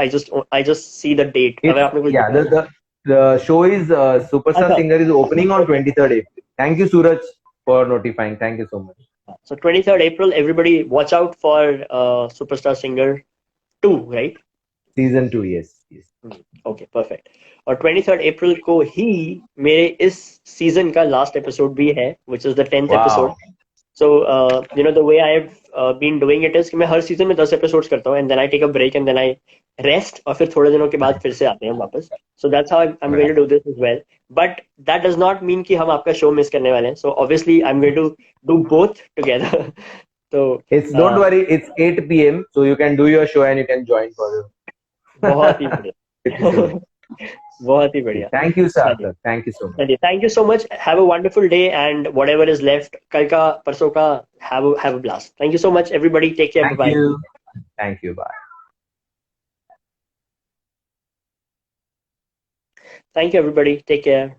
I just see the date. अगर It's आपने कुछ yeah, लिखा है. the show is Superstar अच्छा. Singer is opening on 23rd April. Thank you, Suraj, for notifying. Thank you so much. So 23rd April, everybody watch out for Superstar Singer 2, right? Season 2, yes, yes. Okay, perfect. और 23rd अप्रैल को ही मेरे इस season का last episode भी है, which is the 10th episode. Wow. So, the way I've been doing it is कि मैं हर season में 10 एपिसोड्स करता हूँ, and then I take a break and then I rest, और फिर थोड़े दिनों के बाद फिर से आते हैं वापस. So that's how I'm going to do this as well. But that does not mean कि हम आपका शो मिस करने वाले हैं. So obviously I'm going to do both together. So It's don't worry, it's 8 p.m. so you can do your show and you can join for it. बहुत ही बढ़िया। बहुत ही बढ़िया। थैंक यू सर, चलिए थैंक यू सो मच। चलिए, thank you so much, have a wonderful day and whatever is left, कल का परसों का, have a blast. Thank you so much everybody, take care, thank bye. You, thank you, bye. Thank you everybody, take care.